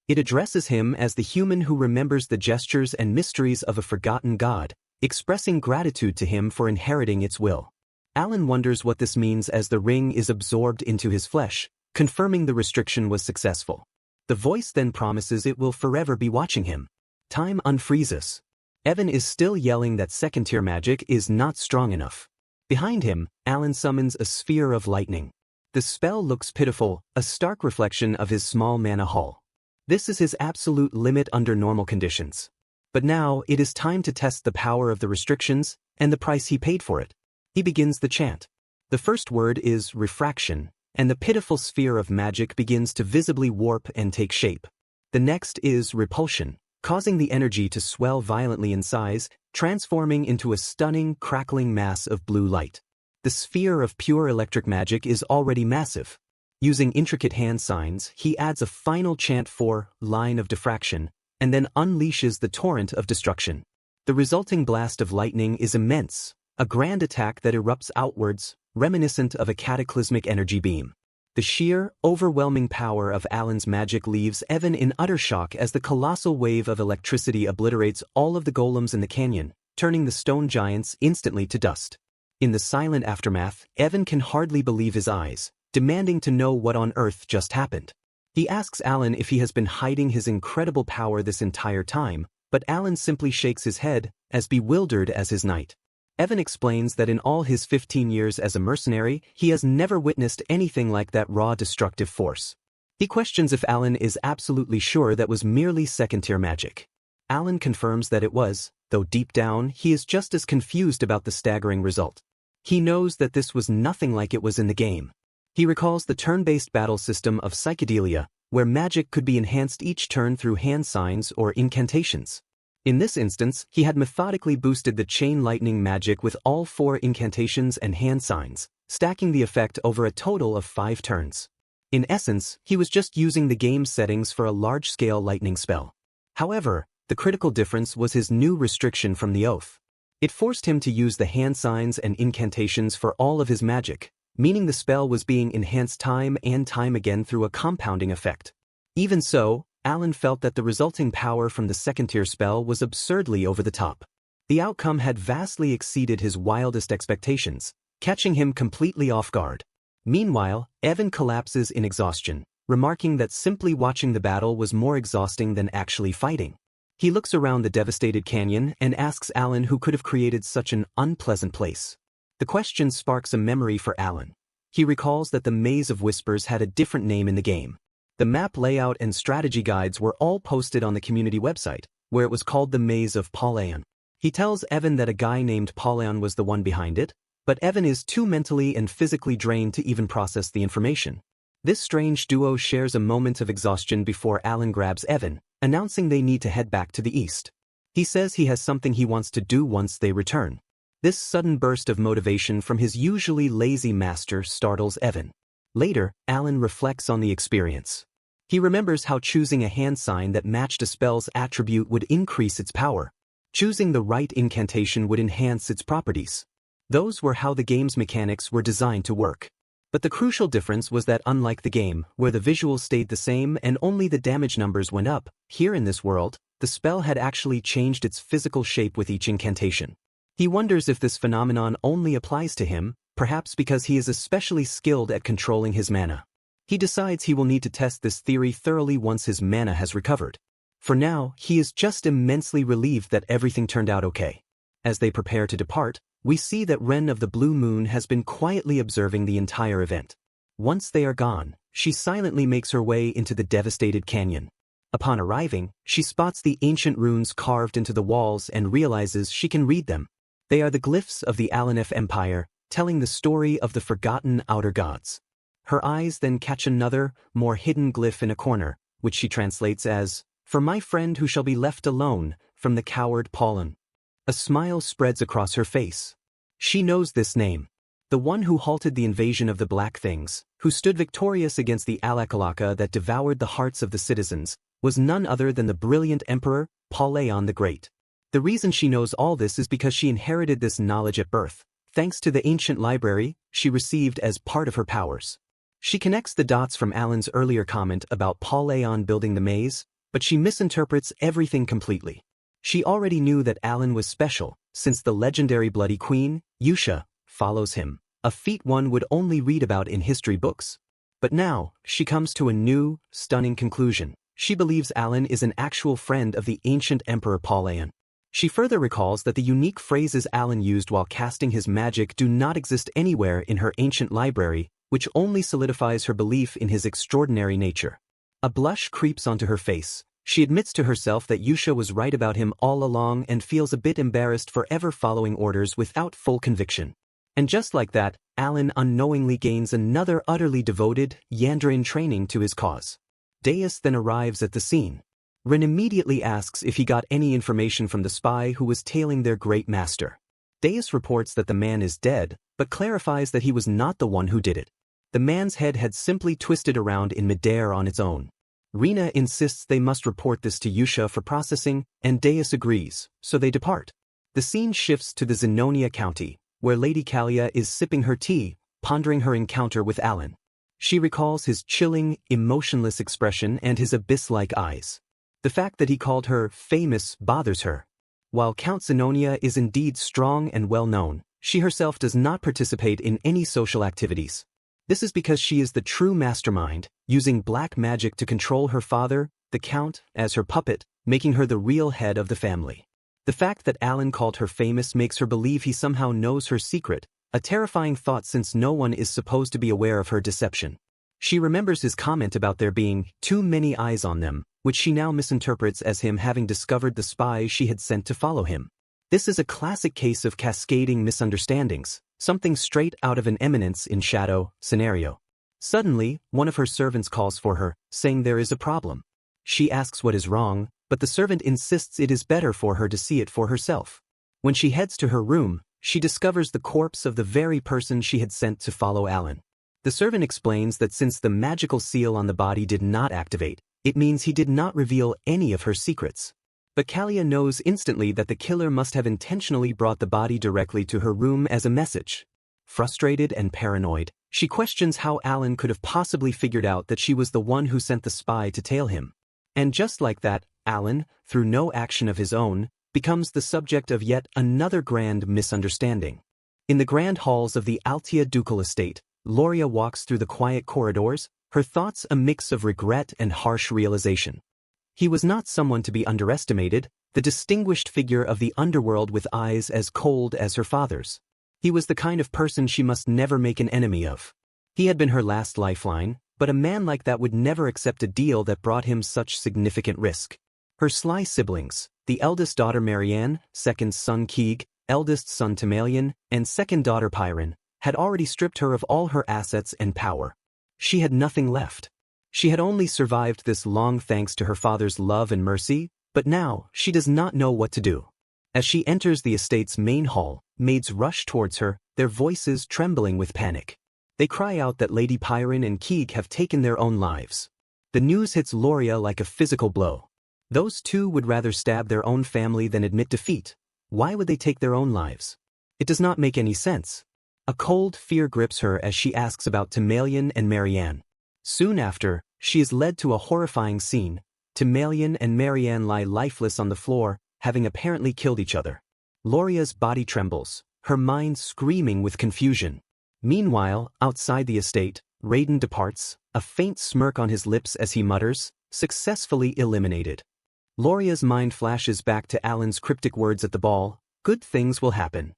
It addresses him as the human who remembers the gestures and mysteries of a forgotten god, expressing gratitude to him for inheriting its will. Alan wonders what this means as the ring is absorbed into his flesh, confirming the restriction was successful. The voice then promises it will forever be watching him. Time unfreezes. Evan is still yelling that second-tier magic is not strong enough. Behind him, Alan summons a sphere of lightning. The spell looks pitiful, a stark reflection of his small mana haul. This is his absolute limit under normal conditions. But now, it is time to test the power of the restrictions and the price he paid for it. He begins the chant. The first word is refraction, and the pitiful sphere of magic begins to visibly warp and take shape. The next is repulsion, causing the energy to swell violently in size, transforming into a stunning, crackling mass of blue light. The sphere of pure electric magic is already massive. Using intricate hand signs, he adds a final chant for line of diffraction, and then unleashes the torrent of destruction. The resulting blast of lightning is immense, a grand attack that erupts outwards, reminiscent of a cataclysmic energy beam. The sheer, overwhelming power of Alan's magic leaves Evan in utter shock as the colossal wave of electricity obliterates all of the golems in the canyon, turning the stone giants instantly to dust. In the silent aftermath, Evan can hardly believe his eyes, demanding to know what on earth just happened. He asks Alan if he has been hiding his incredible power this entire time, but Alan simply shakes his head, as bewildered as his knight. Evan explains that in all his 15 years as a mercenary, he has never witnessed anything like that raw destructive force. He questions if Alan is absolutely sure that was merely second-tier magic. Alan confirms that it was, though deep down he is just as confused about the staggering result. He knows that this was nothing like it was in the game. He recalls the turn-based battle system of Psychedelia, where magic could be enhanced each turn through hand signs or incantations. In this instance, he had methodically boosted the chain lightning magic with all 4 incantations and hand signs, stacking the effect over a total of 5 turns. In essence, he was just using the game's settings for a large-scale lightning spell. However, the critical difference was his new restriction from the oath. It forced him to use the hand signs and incantations for all of his magic, meaning the spell was being enhanced time and time again through a compounding effect. Even so, Alan felt that the resulting power from the second-tier spell was absurdly over the top. The outcome had vastly exceeded his wildest expectations, catching him completely off guard. Meanwhile, Evan collapses in exhaustion, remarking that simply watching the battle was more exhausting than actually fighting. He looks around the devastated canyon and asks Alan who could have created such an unpleasant place. The question sparks a memory for Alan. He recalls that the Maze of Whispers had a different name in the game. The map layout and strategy guides were all posted on the community website, where it was called the Maze of Pauleon. He tells Evan that a guy named Pauleon was the one behind it, but Evan is too mentally and physically drained to even process the information. This strange duo shares a moment of exhaustion before Alan grabs Evan, announcing they need to head back to the east. He says he has something he wants to do once they return. This sudden burst of motivation from his usually lazy master startles Evan. Later, Alan reflects on the experience. He remembers how choosing a hand sign that matched a spell's attribute would increase its power. Choosing the right incantation would enhance its properties. Those were how the game's mechanics were designed to work. But the crucial difference was that unlike the game, where the visuals stayed the same and only the damage numbers went up, here in this world, the spell had actually changed its physical shape with each incantation. He wonders if this phenomenon only applies to him, perhaps because he is especially skilled at controlling his mana. He decides he will need to test this theory thoroughly once his mana has recovered. For now, he is just immensely relieved that everything turned out okay. As they prepare to depart, we see that Ren of the Blue Moon has been quietly observing the entire event. Once they are gone, she silently makes her way into the devastated canyon. Upon arriving, she spots the ancient runes carved into the walls and realizes she can read them. They are the glyphs of the Alanef Empire, telling the story of the forgotten outer gods. Her eyes then catch another, more hidden glyph in a corner, which she translates as, "For my friend who shall be left alone, from the coward Paulin." A smile spreads across her face. She knows this name. The one who halted the invasion of the Black Things, who stood victorious against the Alakalaka that devoured the hearts of the citizens, was none other than the brilliant emperor, Paulaon the Great. The reason she knows all this is because she inherited this knowledge at birth, thanks to the ancient library she received as part of her powers. She connects the dots from Alan's earlier comment about Paulaon building the maze, but she misinterprets everything completely. She already knew that Alan was special, since the legendary Bloody Queen, Yusha, follows him, a feat one would only read about in history books. But now, she comes to a new, stunning conclusion. She believes Alan is an actual friend of the ancient Emperor Paulaon. She further recalls that the unique phrases Alan used while casting his magic do not exist anywhere in her ancient library, which only solidifies her belief in his extraordinary nature. A blush creeps onto her face. She admits to herself that Yusha was right about him all along and feels a bit embarrassed for ever following orders without full conviction. And just like that, Alan unknowingly gains another utterly devoted, Yandrin training to his cause. Deus then arrives at the scene. Rin immediately asks if he got any information from the spy who was tailing their great master. Deus reports that the man is dead, but clarifies that he was not the one who did it. The man's head had simply twisted around in midair on its own. Rina insists they must report this to Yusha for processing, and Deus agrees, so they depart. The scene shifts to the Zenonia County, where Lady Kalia is sipping her tea, pondering her encounter with Alan. She recalls his chilling, emotionless expression and his abyss-like eyes. The fact that he called her famous bothers her. While Count Zenonia is indeed strong and well-known, she herself does not participate in any social activities. This is because she is the true mastermind, using black magic to control her father, the Count, as her puppet, making her the real head of the family. The fact that Alan called her famous makes her believe he somehow knows her secret, a terrifying thought since no one is supposed to be aware of her deception. She remembers his comment about there being too many eyes on them, which she now misinterprets as him having discovered the spies she had sent to follow him. This is a classic case of cascading misunderstandings, something straight out of an Eminence in Shadow scenario. Suddenly, one of her servants calls for her, saying there is a problem. She asks what is wrong, but the servant insists it is better for her to see it for herself. When she heads to her room, she discovers the corpse of the very person she had sent to follow Alan. The servant explains that since the magical seal on the body did not activate, it means he did not reveal any of her secrets. But Kalia knows instantly that the killer must have intentionally brought the body directly to her room as a message. Frustrated and paranoid, she questions how Alan could have possibly figured out that she was the one who sent the spy to tail him. And just like that, Alan, through no action of his own, becomes the subject of yet another grand misunderstanding. In the grand halls of the Altia Ducal estate, Loria walks through the quiet corridors, her thoughts a mix of regret and harsh realization. He was not someone to be underestimated, the distinguished figure of the underworld with eyes as cold as her father's. He was the kind of person she must never make an enemy of. He had been her last lifeline, but a man like that would never accept a deal that brought him such significant risk. Her sly siblings, the eldest daughter Marianne, second son Keeg, eldest son Timalian, and second daughter Pyron, had already stripped her of all her assets and power. She had nothing left. She had only survived this long thanks to her father's love and mercy, but now she does not know what to do. As she enters the estate's main hall, maids rush towards her, their voices trembling with panic. They cry out that Lady Pyron and Keeg have taken their own lives. The news hits Loria like a physical blow. Those two would rather stab their own family than admit defeat. Why would they take their own lives? It does not make any sense. A cold fear grips her as she asks about Timalian and Marianne. Soon after, she is led to a horrifying scene. Timalian and Marianne lie lifeless on the floor, having apparently killed each other. Loria's body trembles, her mind screaming with confusion. Meanwhile, outside the estate, Raiden departs, a faint smirk on his lips as he mutters, "Successfully eliminated." Loria's mind flashes back to Alan's cryptic words at the ball, "Good things will happen."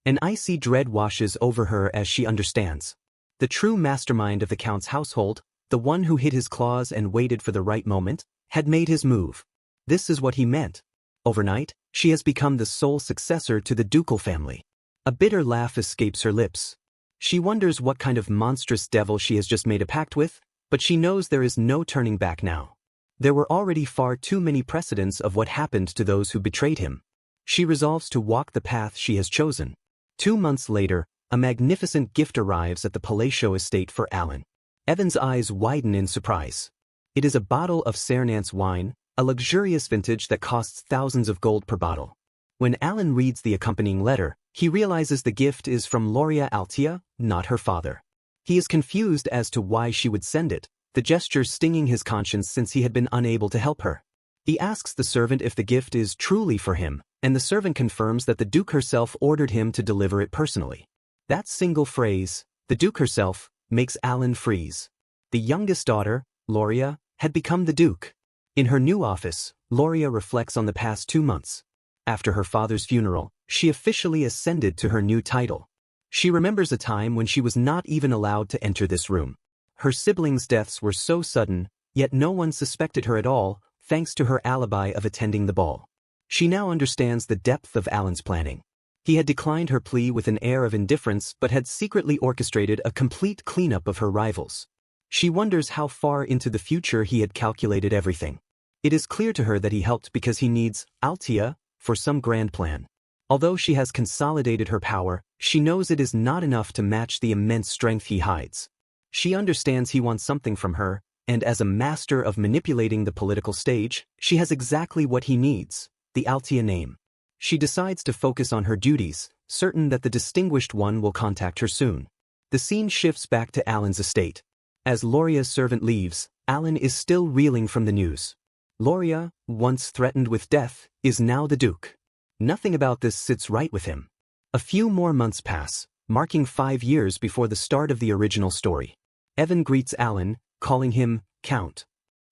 An icy dread washes over her as she understands. The true mastermind of the Count's household, the one who hid his claws and waited for the right moment, had made his move. This is what he meant. Overnight, she has become the sole successor to the ducal family. A bitter laugh escapes her lips. She wonders what kind of monstrous devil she has just made a pact with, but she knows there is no turning back now. There were already far too many precedents of what happened to those who betrayed him. She resolves to walk the path she has chosen. 2 months later, a magnificent gift arrives at the palatial estate for Alan. Evan's eyes widen in surprise. It is a bottle of Cernance wine, a luxurious vintage that costs thousands of gold per bottle. When Alan reads the accompanying letter, he realizes the gift is from Loria Altia, not her father. He is confused as to why she would send it, the gesture stinging his conscience since he had been unable to help her. He asks the servant if the gift is truly for him, and the servant confirms that the Duke herself ordered him to deliver it personally. That single phrase, the Duke herself, makes Alan freeze. The youngest daughter, Loria, had become the Duke. In her new office, Loria reflects on the past 2 months. After her father's funeral, she officially ascended to her new title. She remembers a time when she was not even allowed to enter this room. Her siblings' deaths were so sudden, yet no one suspected her at all, thanks to her alibi of attending the ball. She now understands the depth of Alan's planning. He had declined her plea with an air of indifference but had secretly orchestrated a complete cleanup of her rivals. She wonders how far into the future he had calculated everything. It is clear to her that he helped because he needs Altia for some grand plan. Although she has consolidated her power, she knows it is not enough to match the immense strength he hides. She understands he wants something from her, and as a master of manipulating the political stage, she has exactly what he needs, the Altia name. She decides to focus on her duties, certain that the distinguished one will contact her soon. The scene shifts back to Alan's estate. As Loria's servant leaves, Alan is still reeling from the news. Loria, once threatened with death, is now the Duke. Nothing about this sits right with him. A few more months pass, marking 5 years before the start of the original story. Evan greets Alan, calling him Count.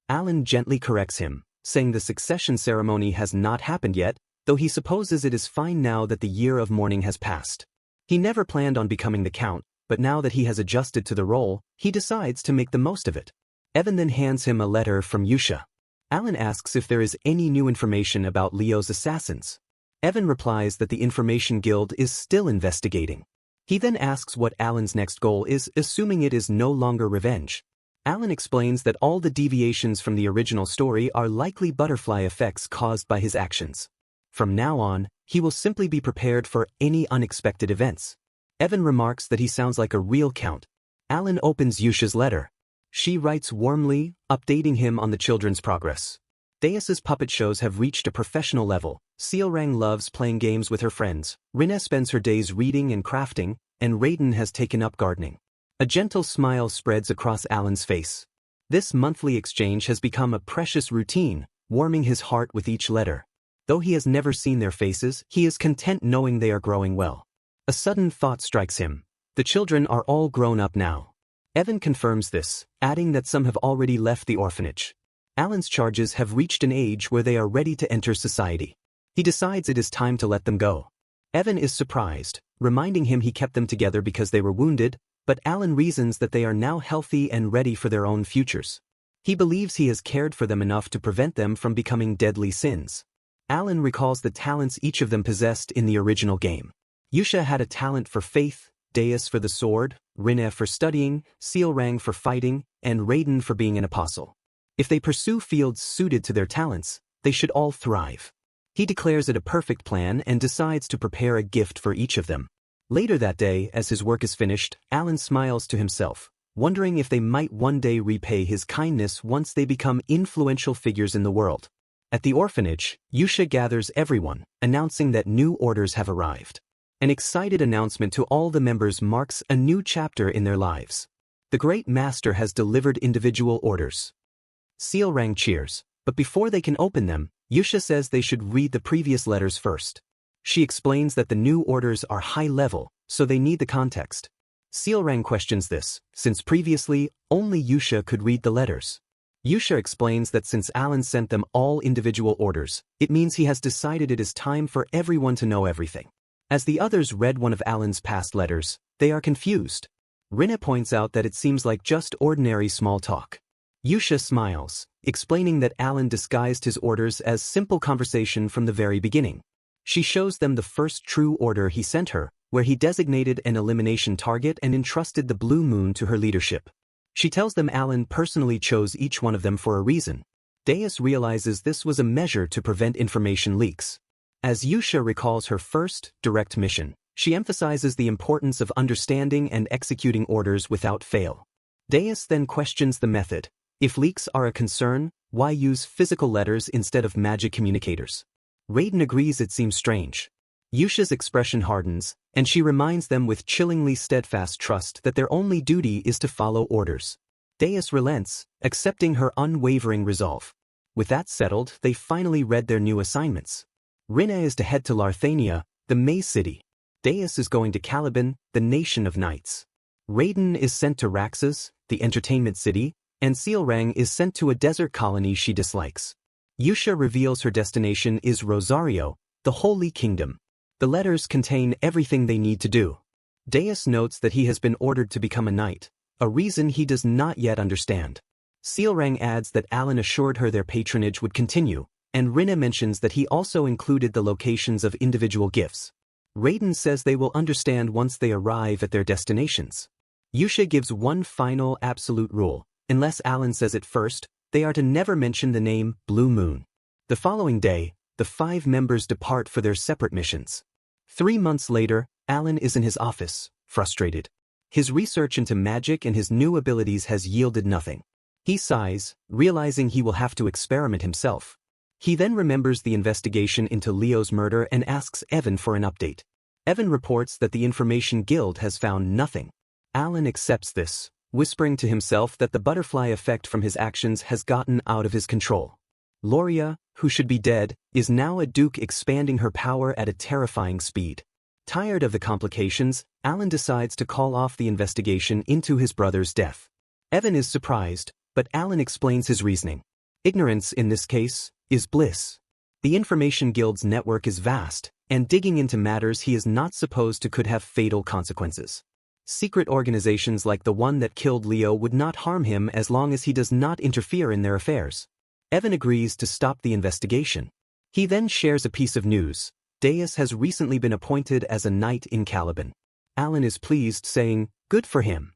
Alan gently corrects him, saying the succession ceremony has not happened yet, though he supposes it is fine now that the year of mourning has passed. He never planned on becoming the Count, but now that he has adjusted to the role, he decides to make the most of it. Evan then hands him a letter from Yusha. Alan asks if there is any new information about Leo's assassins. Evan replies that the Information Guild is still investigating. He then asks what Alan's next goal is, assuming it is no longer revenge. Alan explains that all the deviations from the original story are likely butterfly effects caused by his actions. From now on, he will simply be prepared for any unexpected events. Evan remarks that he sounds like a real count. Alan opens Yusha's letter. She writes warmly, updating him on the children's progress. Deus's puppet shows have reached a professional level. Sealrang loves playing games with her friends. Rinna spends her days reading and crafting, and Raiden has taken up gardening. A gentle smile spreads across Alan's face. This monthly exchange has become a precious routine, warming his heart with each letter. Though he has never seen their faces, he is content knowing they are growing well. A sudden thought strikes him. The children are all grown up now. Evan confirms this, adding that some have already left the orphanage. Alan's charges have reached an age where they are ready to enter society. He decides it is time to let them go. Evan is surprised, reminding him he kept them together because they were wounded, but Alan reasons that they are now healthy and ready for their own futures. He believes he has cared for them enough to prevent them from becoming deadly sins. Alan recalls the talents each of them possessed in the original game. Yusha had a talent for faith, Deus for the sword, Rinna for studying, Sealrang for fighting, and Raiden for being an apostle. If they pursue fields suited to their talents, they should all thrive. He declares it a perfect plan and decides to prepare a gift for each of them. Later that day, as his work is finished, Alan smiles to himself, wondering if they might one day repay his kindness once they become influential figures in the world. At the orphanage, Yusha gathers everyone, announcing that new orders have arrived. An excited announcement to all the members marks a new chapter in their lives. The Great Master has delivered individual orders. Sealrang cheers, but before they can open them, Yusha says they should read the previous letters first. She explains that the new orders are high level, so they need the context. Sealrang questions this, since previously, only Yusha could read the letters. Yusha explains that since Alan sent them all individual orders, it means he has decided it is time for everyone to know everything. As the others read one of Alan's past letters, they are confused. Rinna points out that it seems like just ordinary small talk. Yusha smiles, explaining that Alan disguised his orders as simple conversation from the very beginning. She shows them the first true order he sent her, where he designated an elimination target and entrusted the Blue Moon to her leadership. She tells them Alan personally chose each one of them for a reason. Deus realizes this was a measure to prevent information leaks. As Yusha recalls her first, direct mission, she emphasizes the importance of understanding and executing orders without fail. Deus then questions the method. If leaks are a concern, why use physical letters instead of magic communicators? Raiden agrees it seems strange. Yusha's expression hardens, and she reminds them with chillingly steadfast trust that their only duty is to follow orders. Deus relents, accepting her unwavering resolve. With that settled, they finally read their new assignments. Rinna is to head to Larthania, the Maze City. Deus is going to Caliban, the Nation of Knights. Raiden is sent to Raxus, the Entertainment City, and Sealrang is sent to a desert colony she dislikes. Yusha reveals her destination is Rosario, the Holy Kingdom. The letters contain everything they need to do. Deus notes that he has been ordered to become a knight, a reason he does not yet understand. Sealrang adds that Alan assured her their patronage would continue, and Rinna mentions that he also included the locations of individual gifts. Raiden says they will understand once they arrive at their destinations. Yusha gives one final absolute rule. Unless Alan says it first, they are to never mention the name Blue Moon. The following day, the 5 members depart for their separate missions. 3 months later, Alan is in his office, frustrated. His research into magic and his new abilities has yielded nothing. He sighs, realizing he will have to experiment himself. He then remembers the investigation into Leo's murder and asks Evan for an update. Evan reports that the Information Guild has found nothing. Alan accepts this, whispering to himself that the butterfly effect from his actions has gotten out of his control. Loria, who should be dead, is now a duke expanding her power at a terrifying speed. Tired of the complications, Alan decides to call off the investigation into his brother's death. Evan is surprised, but Alan explains his reasoning. Ignorance, in this case, is bliss. The Information Guild's network is vast, and digging into matters he is not supposed to could have fatal consequences. Secret organizations like the one that killed Leo would not harm him as long as he does not interfere in their affairs. Evan agrees to stop the investigation. He then shares a piece of news. Deus has recently been appointed as a knight in Caliban. Alan is pleased, saying, "Good for him."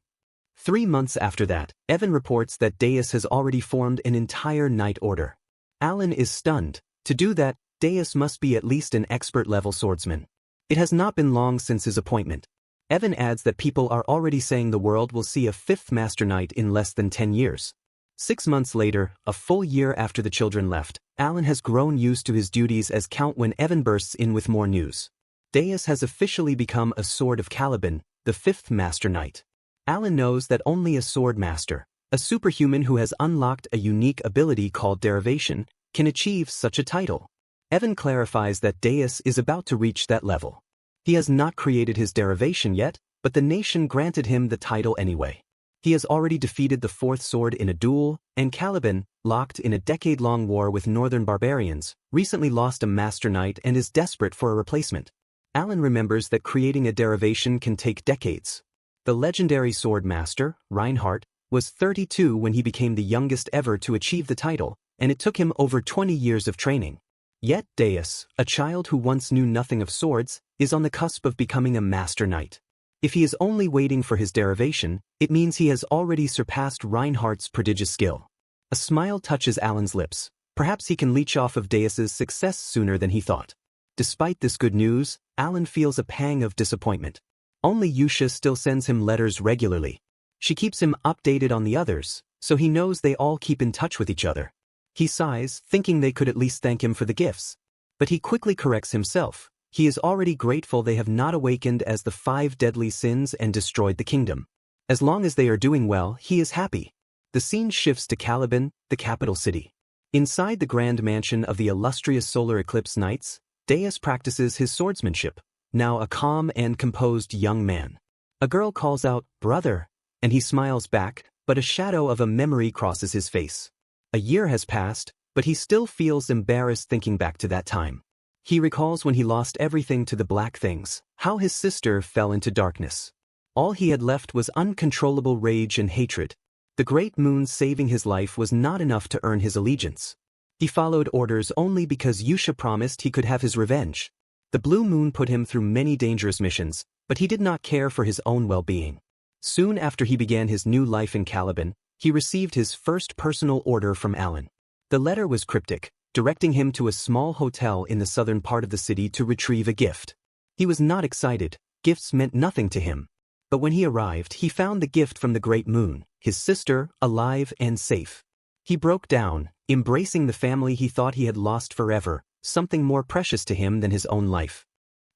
3 months after that, Evan reports that Deus has already formed an entire knight order. Alan is stunned. To do that, Deus must be at least an expert-level swordsman. It has not been long since his appointment. Evan adds that people are already saying the world will see a 5th Master Knight in less than 10 years. 6 months later, a full year after the children left, Alan has grown used to his duties as Count when Evan bursts in with more news. Deus has officially become a Sword of Caliban, the 5th Master Knight. Alan knows that only a Sword Master, a superhuman who has unlocked a unique ability called derivation, can achieve such a title. Evan clarifies that Deus is about to reach that level. He has not created his derivation yet, but the nation granted him the title anyway. He has already defeated the 4th Sword in a duel, and Caliban, locked in a decade-long war with northern barbarians, recently lost a Master Knight and is desperate for a replacement. Alan remembers that creating a derivation can take decades. The legendary Sword Master, Reinhardt, was 32 when he became the youngest ever to achieve the title, and it took him over 20 years of training. Yet Deus, a child who once knew nothing of swords, is on the cusp of becoming a Master Knight. If he is only waiting for his derivation, it means he has already surpassed Reinhardt's prodigious skill. A smile touches Alan's lips. Perhaps he can leech off of Deus's success sooner than he thought. Despite this good news, Alan feels a pang of disappointment. Only Yusha still sends him letters regularly. She keeps him updated on the others, so he knows they all keep in touch with each other. He sighs, thinking they could at least thank him for the gifts. But he quickly corrects himself. He is already grateful they have not awakened as the 5 deadly sins and destroyed the kingdom. As long as they are doing well, he is happy. The scene shifts to Caliban, the capital city. Inside the grand mansion of the illustrious solar eclipse knights, Deus practices his swordsmanship, now a calm and composed young man. A girl calls out, "Brother," and he smiles back, but a shadow of a memory crosses his face. A year has passed, but he still feels embarrassed thinking back to that time. He recalls when he lost everything to the black things, how his sister fell into darkness. All he had left was uncontrollable rage and hatred. The great moon saving his life was not enough to earn his allegiance. He followed orders only because Yusha promised he could have his revenge. The blue moon put him through many dangerous missions, but he did not care for his own well-being. Soon after he began his new life in Caliban, he received his first personal order from Alan. The letter was cryptic, directing him to a small hotel in the southern part of the city to retrieve a gift. He was not excited, gifts meant nothing to him. But when he arrived, he found the gift from the great moon, his sister, alive and safe. He broke down, embracing the family he thought he had lost forever, something more precious to him than his own life.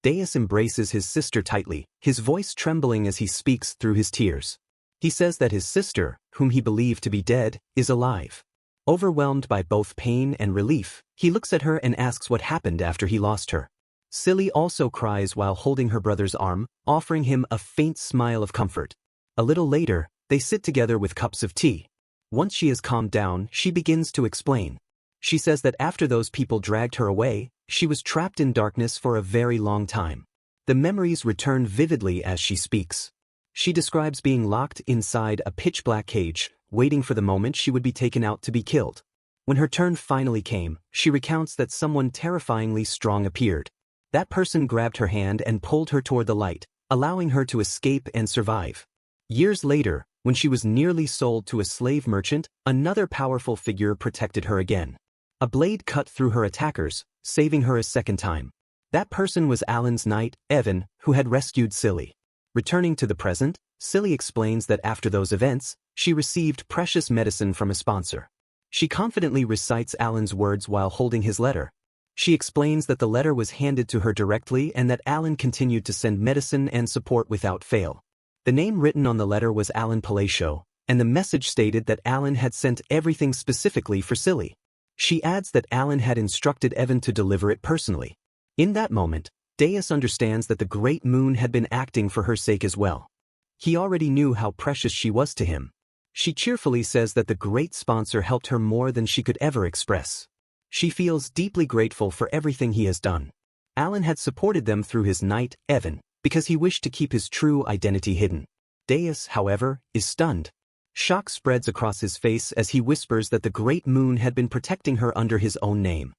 Deus embraces his sister tightly, his voice trembling as he speaks through his tears. He says that his sister, whom he believed to be dead, is alive. Overwhelmed by both pain and relief, he looks at her and asks what happened after he lost her. Silly also cries while holding her brother's arm, offering him a faint smile of comfort. A little later, they sit together with cups of tea. Once she has calmed down, she begins to explain. She says that after those people dragged her away, she was trapped in darkness for a very long time. The memories return vividly as she speaks. She describes being locked inside a pitch-black cage, waiting for the moment she would be taken out to be killed. When her turn finally came, she recounts that someone terrifyingly strong appeared. That person grabbed her hand and pulled her toward the light, allowing her to escape and survive. Years later, when she was nearly sold to a slave merchant, another powerful figure protected her again. A blade cut through her attackers, saving her a second time. That person was Alan's knight, Evan, who had rescued Silly. Returning to the present, Silly explains that after those events, she received precious medicine from a sponsor. She confidently recites Alan's words while holding his letter. She explains that the letter was handed to her directly and that Alan continued to send medicine and support without fail. The name written on the letter was Alan Palacio, and the message stated that Alan had sent everything specifically for Silly. She adds that Alan had instructed Evan to deliver it personally. In that moment, Deus understands that the great moon had been acting for her sake as well. He already knew how precious she was to him. She cheerfully says that the great sponsor helped her more than she could ever express. She feels deeply grateful for everything he has done. Alan had supported them through his knight, Evan, because he wished to keep his true identity hidden. Deus, however, is stunned. Shock spreads across his face as he whispers that the great moon had been protecting her under his own name.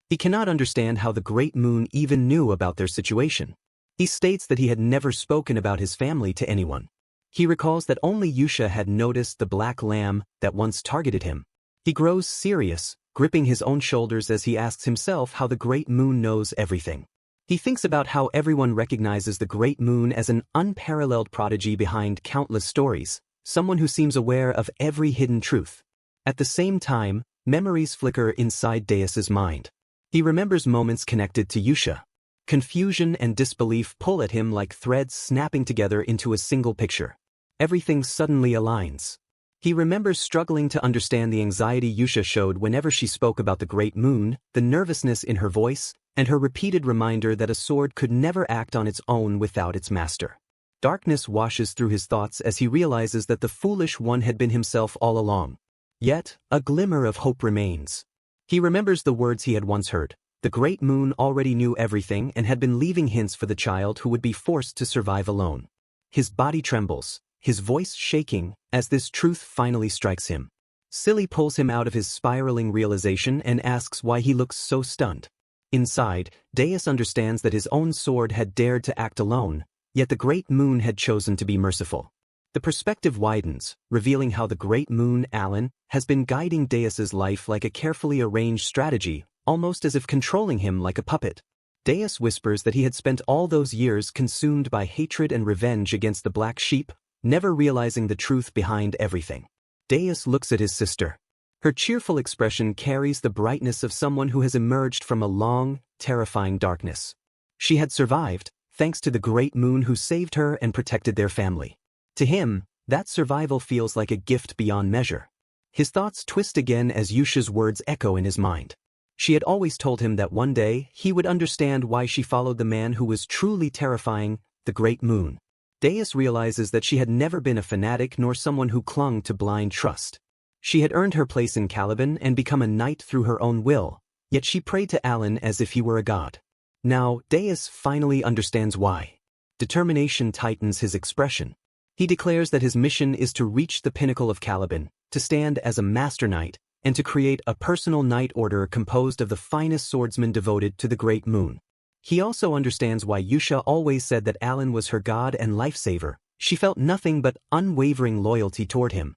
He cannot understand how the great moon even knew about their situation. He states that he had never spoken about his family to anyone. He recalls that only Yusha had noticed the black lamb that once targeted him. He grows serious, gripping his own shoulders as he asks himself how the great moon knows everything. He thinks about how everyone recognizes the great moon as an unparalleled prodigy behind countless stories, someone who seems aware of every hidden truth. At the same time, memories flicker inside Deus's mind. He remembers moments connected to Yusha. Confusion and disbelief pull at him like threads snapping together into a single picture. Everything suddenly aligns. He remembers struggling to understand the anxiety Yusha showed whenever she spoke about the great moon, the nervousness in her voice, and her repeated reminder that a sword could never act on its own without its master. Darkness washes through his thoughts as he realizes that the foolish one had been himself all along. Yet, a glimmer of hope remains. He remembers the words he had once heard. The great moon already knew everything and had been leaving hints for the child who would be forced to survive alone. His body trembles, his voice shaking, as this truth finally strikes him. Silly pulls him out of his spiraling realization and asks why he looks so stunned. Inside, Deus understands that his own sword had dared to act alone, yet the great moon had chosen to be merciful. The perspective widens, revealing how the great moon, Alan, has been guiding Deus's life like a carefully arranged strategy, almost as if controlling him like a puppet. Deus whispers that he had spent all those years consumed by hatred and revenge against the black sheep, never realizing the truth behind everything. Deus looks at his sister. Her cheerful expression carries the brightness of someone who has emerged from a long, terrifying darkness. She had survived, thanks to the great moon who saved her and protected their family. To him, that survival feels like a gift beyond measure. His thoughts twist again as Yusha's words echo in his mind. She had always told him that one day he would understand why she followed the man who was truly terrifying, the great moon. Deus realizes that she had never been a fanatic nor someone who clung to blind trust. She had earned her place in Caliban and become a knight through her own will, yet she prayed to Alan as if he were a god. Now, Deus finally understands why. Determination tightens his expression. He declares that his mission is to reach the pinnacle of Caliban, to stand as a master knight, and to create a personal knight order composed of the finest swordsmen devoted to the great moon. He also understands why Yusha always said that Alan was her god and lifesaver. She felt nothing but unwavering loyalty toward him.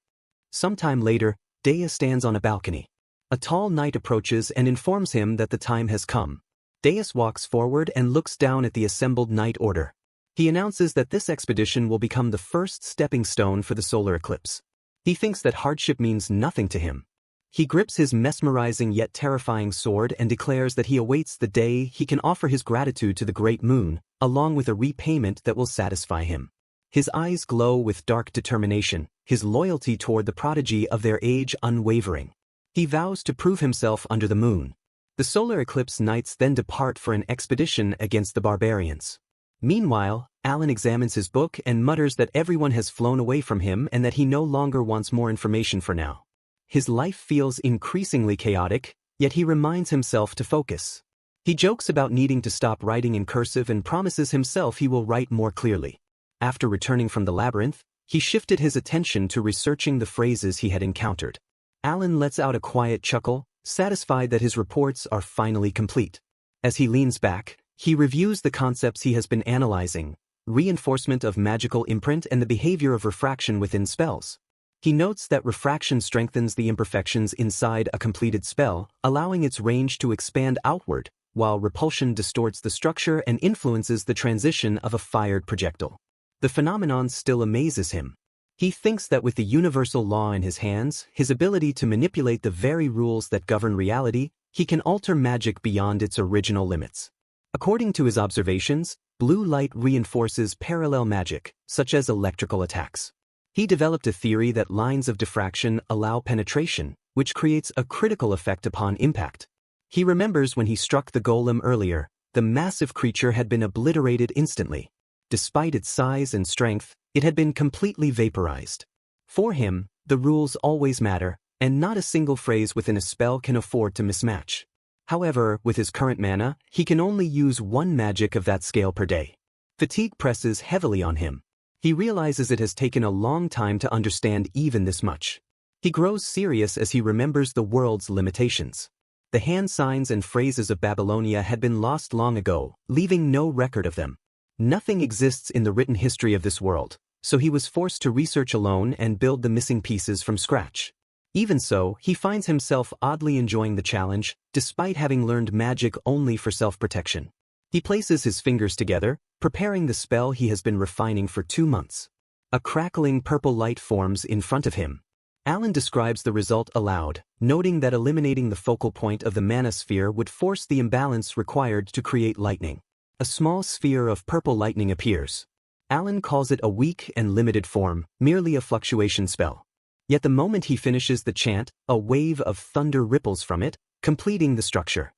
Sometime later, Dea stands on a balcony. A tall knight approaches and informs him that the time has come. Deus walks forward and looks down at the assembled knight order. He announces that this expedition will become the first stepping stone for the solar eclipse. He thinks that hardship means nothing to him. He grips his mesmerizing yet terrifying sword and declares that he awaits the day he can offer his gratitude to the great moon, along with a repayment that will satisfy him. His eyes glow with dark determination, his loyalty toward the prodigy of their age unwavering. He vows to prove himself under the moon. The solar eclipse knights then depart for an expedition against the barbarians. Meanwhile, Alan examines his book and mutters that everyone has flown away from him and that he no longer wants more information for now. His life feels increasingly chaotic, yet he reminds himself to focus. He jokes about needing to stop writing in cursive and promises himself he will write more clearly. After returning from the labyrinth, he shifted his attention to researching the phrases he had encountered. Alan lets out a quiet chuckle, satisfied that his reports are finally complete. As he leans back, he reviews the concepts he has been analyzing: reinforcement of magical imprint and the behavior of refraction within spells. He notes that refraction strengthens the imperfections inside a completed spell, allowing its range to expand outward, while repulsion distorts the structure and influences the transition of a fired projectile. The phenomenon still amazes him. He thinks that with the universal law in his hands, his ability to manipulate the very rules that govern reality, he can alter magic beyond its original limits. According to his observations, blue light reinforces parallel magic, such as electrical attacks. He developed a theory that lines of diffraction allow penetration, which creates a critical effect upon impact. He remembers when he struck the golem earlier, the massive creature had been obliterated instantly. Despite its size and strength, it had been completely vaporized. For him, the rules always matter, and not a single phrase within a spell can afford to mismatch. However, with his current mana, he can only use one magic of that scale per day. Fatigue presses heavily on him. He realizes it has taken a long time to understand even this much. He grows serious as he remembers the world's limitations. The hand signs and phrases of Babylonia had been lost long ago, leaving no record of them. Nothing exists in the written history of this world, so he was forced to research alone and build the missing pieces from scratch. Even so, he finds himself oddly enjoying the challenge, despite having learned magic only for self-protection. He places his fingers together, preparing the spell he has been refining for 2 months. A crackling purple light forms in front of him. Alan describes the result aloud, noting that eliminating the focal point of the mana sphere would force the imbalance required to create lightning. A small sphere of purple lightning appears. Alan calls it a weak and limited form, merely a fluctuation spell. Yet the moment he finishes the chant, a wave of thunder ripples from it, completing the structure.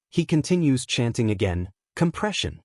He continues chanting again, compression.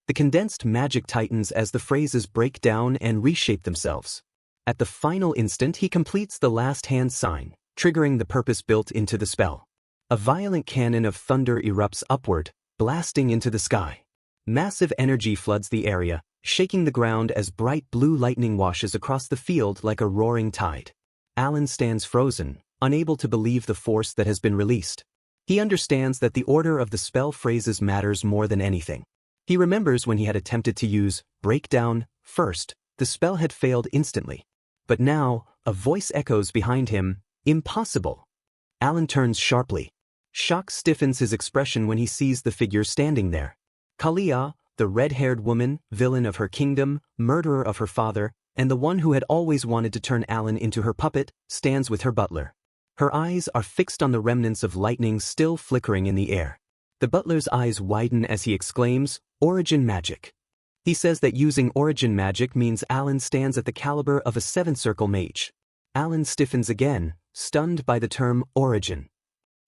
The condensed magic tightens as the phrases break down and reshape themselves. At the final instant he completes the last hand sign, triggering the purpose built into the spell. A violent cannon of thunder erupts upward, blasting into the sky. Massive energy floods the area, shaking the ground as bright blue lightning washes across the field like a roaring tide. Alan stands frozen, unable to believe the force that has been released. He understands that the order of the spell phrases matters more than anything. He remembers when he had attempted to use breakdown first, the spell had failed instantly. But now, a voice echoes behind him, impossible. Alan turns sharply. Shock stiffens his expression when he sees the figure standing there. Kalia, the red-haired woman, villain of her kingdom, murderer of her father, and the one who had always wanted to turn Alan into her puppet, stands with her butler. Her eyes are fixed on the remnants of lightning still flickering in the air. The butler's eyes widen as he exclaims, "Origin magic." He says that using origin magic means Alan stands at the caliber of a 7th-circle mage. Alan stiffens again, stunned by the term origin.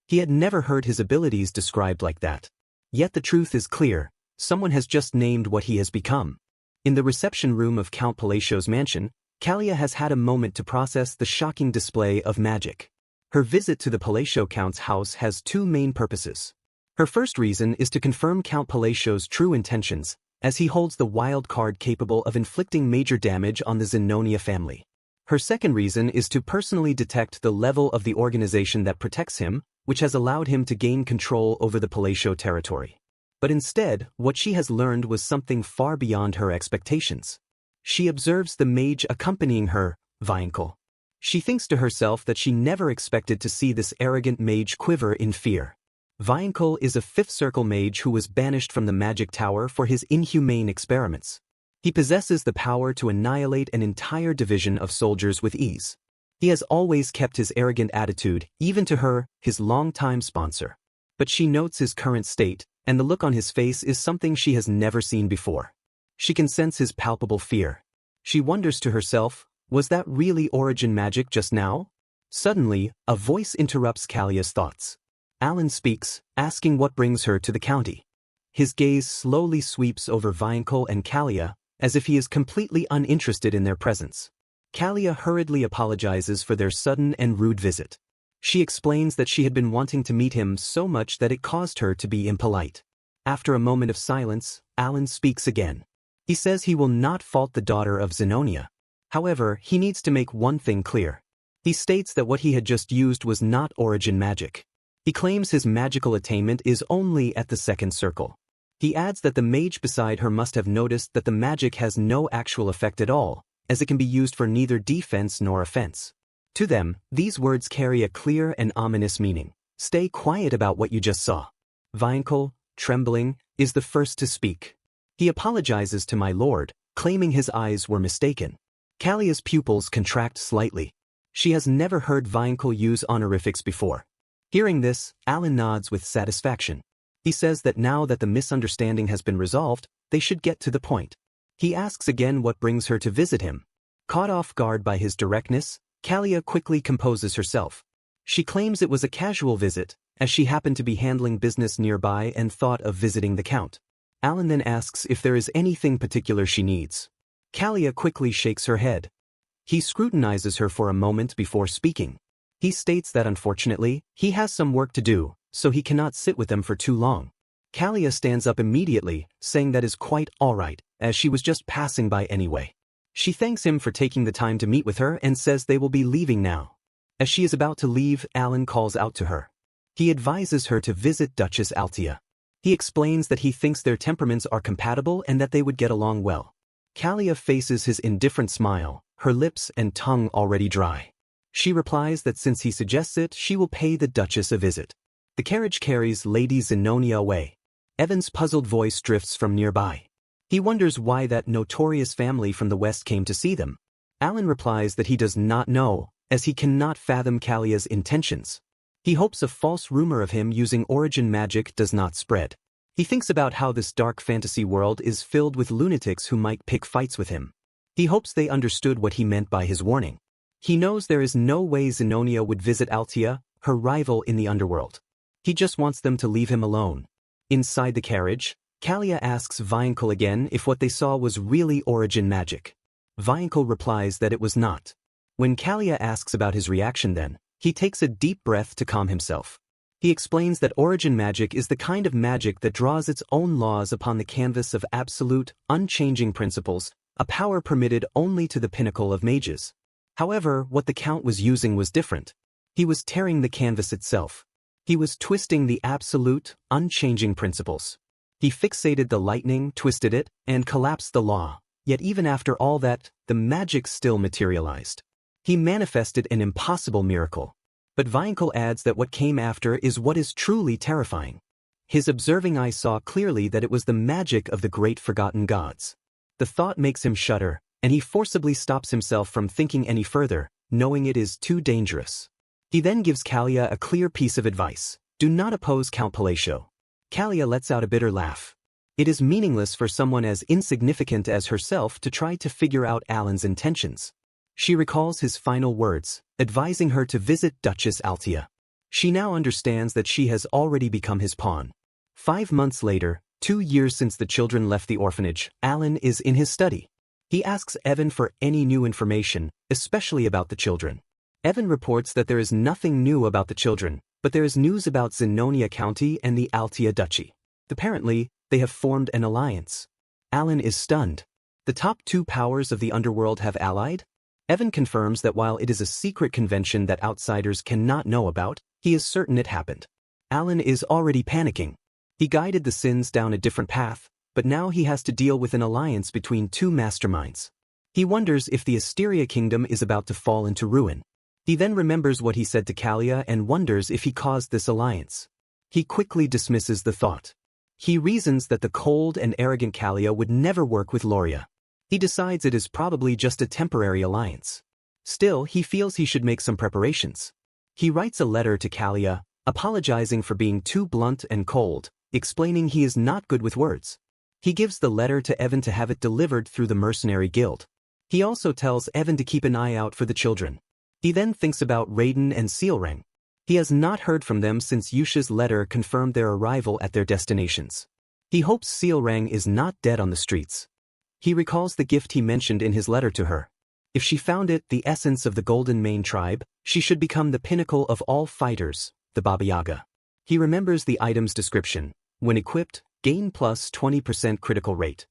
He had never heard his abilities described like that. Yet the truth is clear. Someone has just named what he has become. In the reception room of Count Palacio's mansion, Kalia has had a moment to process the shocking display of magic. Her visit to the Palacio Count's house has 2 main purposes. Her first reason is to confirm Count Palacio's true intentions, as he holds the wild card capable of inflicting major damage on the Zenonia family. Her second reason is to personally detect the level of the organization that protects him, which has allowed him to gain control over the Palatial territory. But instead, what she has learned was something far beyond her expectations. She observes the mage accompanying her, Viankel. She thinks to herself that she never expected to see this arrogant mage quiver in fear. Viankel is a fifth circle mage who was banished from the magic tower for his inhumane experiments. He possesses the power to annihilate an entire division of soldiers with ease. He has always kept his arrogant attitude, even to her, his longtime sponsor. But she notes his current state, and the look on his face is something she has never seen before. She can sense his palpable fear. She wonders to herself, was that really origin magic just now? Suddenly, a voice interrupts Kalia's thoughts. Alan speaks, asking what brings her to the county. His gaze slowly sweeps over Viankel and Kalia, as if he is completely uninterested in their presence. Kalia hurriedly apologizes for their sudden and rude visit. She explains that she had been wanting to meet him so much that it caused her to be impolite. After a moment of silence, Alan speaks again. He says he will not fault the daughter of Zenonia. However, he needs to make one thing clear. He states that what he had just used was not origin magic. He claims his magical attainment is only at the second circle. He adds that the mage beside her must have noticed that the magic has no actual effect at all, as it can be used for neither defense nor offense. To them, these words carry a clear and ominous meaning. Stay quiet about what you just saw. Viankel, trembling, is the first to speak. He apologizes to my lord, claiming his eyes were mistaken. Kalia's pupils contract slightly. She has never heard Viankel use honorifics before. Hearing this, Alan nods with satisfaction. He says that now that the misunderstanding has been resolved, they should get to the point. He asks again what brings her to visit him. Caught off guard by his directness, Kalia quickly composes herself. She claims it was a casual visit, as she happened to be handling business nearby and thought of visiting the Count. Alan then asks if there is anything particular she needs. Kalia quickly shakes her head. He scrutinizes her for a moment before speaking. He states that unfortunately, he has some work to do, so he cannot sit with them for too long. Kalia stands up immediately, saying that is quite alright, as she was just passing by anyway. She thanks him for taking the time to meet with her and says they will be leaving now. As she is about to leave, Alan calls out to her. He advises her to visit Duchess Altia. He explains that he thinks their temperaments are compatible and that they would get along well. Kalia faces his indifferent smile, her lips and tongue already dry. She replies that since he suggests it, she will pay the Duchess a visit. The carriage carries Lady Zenonia away. Evan's puzzled voice drifts from nearby. He wonders why that notorious family from the west came to see them. Alan replies that he does not know, as he cannot fathom Kalia's intentions. He hopes a false rumor of him using origin magic does not spread. He thinks about how this dark fantasy world is filled with lunatics who might pick fights with him. He hopes they understood what he meant by his warning. He knows there is no way Zenonia would visit Altia, her rival in the underworld. He just wants them to leave him alone. Inside the carriage, Kalia asks Viankel again if what they saw was really origin magic. Viankel replies that it was not. When Kalia asks about his reaction then, he takes a deep breath to calm himself. He explains that origin magic is the kind of magic that draws its own laws upon the canvas of absolute, unchanging principles, a power permitted only to the pinnacle of mages. However, what the Count was using was different. He was tearing the canvas itself. He was twisting the absolute, unchanging principles. He fixated the lightning, twisted it, and collapsed the law. Yet even after all that, the magic still materialized. He manifested an impossible miracle. But Viankel adds that what came after is what is truly terrifying. His observing eye saw clearly that it was the magic of the great forgotten gods. The thought makes him shudder, and he forcibly stops himself from thinking any further, knowing it is too dangerous. He then gives Kalia a clear piece of advice. Do not oppose Count Palacio. Kalia lets out a bitter laugh. It is meaningless for someone as insignificant as herself to try to figure out Alan's intentions. She recalls his final words, advising her to visit Duchess Altia. She now understands that she has already become his pawn. 5 months later, 2 years since the children left the orphanage, Alan is in his study. He asks Evan for any new information, especially about the children. Evan reports that there is nothing new about the children, but there is news about Zenonia County and the Altia Duchy. Apparently, they have formed an alliance. Alan is stunned. The top two powers of the underworld have allied? Evan confirms that while it is a secret convention that outsiders cannot know about, he is certain it happened. Alan is already panicking. He guided the Sins down a different path, but now he has to deal with an alliance between two masterminds. He wonders if the Asteria Kingdom is about to fall into ruin. He then remembers what he said to Kalia and wonders if he caused this alliance. He quickly dismisses the thought. He reasons that the cold and arrogant Kalia would never work with Loria. He decides it is probably just a temporary alliance. Still, he feels he should make some preparations. He writes a letter to Kalia, apologizing for being too blunt and cold, explaining he is not good with words. He gives the letter to Evan to have it delivered through the mercenary guild. He also tells Evan to keep an eye out for the children. He then thinks about Raiden and Sealrang. He has not heard from them since Yusha's letter confirmed their arrival at their destinations. He hopes Sealrang is not dead on the streets. He recalls the gift he mentioned in his letter to her. If she found it, the essence of the Golden Mane tribe, she should become the pinnacle of all fighters, the Baba Yaga. He remembers the item's description. When equipped, gain plus 20% critical rate.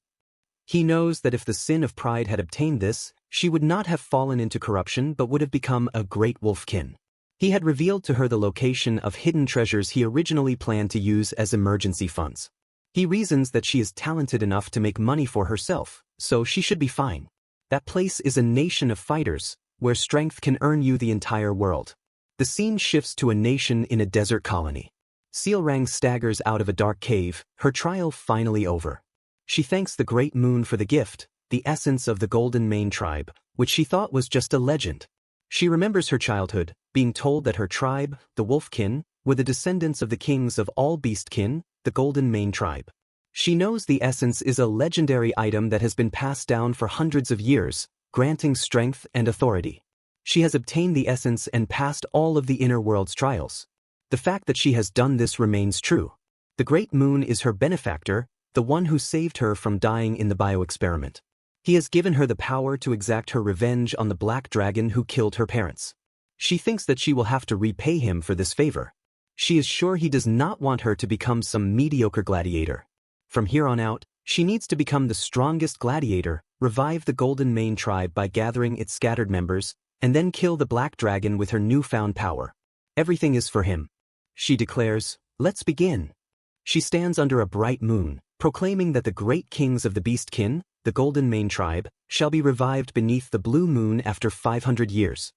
He knows that if the Sin of Pride had obtained this, she would not have fallen into corruption but would have become a great wolfkin. He had revealed to her the location of hidden treasures he originally planned to use as emergency funds. He reasons that she is talented enough to make money for herself, so she should be fine. That place is a nation of fighters, where strength can earn you the entire world. The scene shifts to a nation in a desert colony. Sealrang staggers out of a dark cave, her trial finally over. She thanks the Great Moon for the gift, the essence of the Golden Mane tribe, which she thought was just a legend. She remembers her childhood, being told that her tribe, the Wolfkin, were the descendants of the kings of all Beastkin, the Golden Mane tribe. She knows the essence is a legendary item that has been passed down for hundreds of years, granting strength and authority. She has obtained the essence and passed all of the inner world's trials. The fact that she has done this remains true. The Great Moon is her benefactor, the one who saved her from dying in the bioexperiment. He has given her the power to exact her revenge on the Black Dragon who killed her parents. She thinks that she will have to repay him for this favor. She is sure he does not want her to become some mediocre gladiator. From here on out, she needs to become the strongest gladiator, revive the Golden Mane tribe by gathering its scattered members, and then kill the Black Dragon with her newfound power. Everything is for him. She declares, "Let's begin." She stands under a bright moon, proclaiming that the great kings of the Beastkin, the Golden Mane tribe, shall be revived beneath the blue moon after 500 years.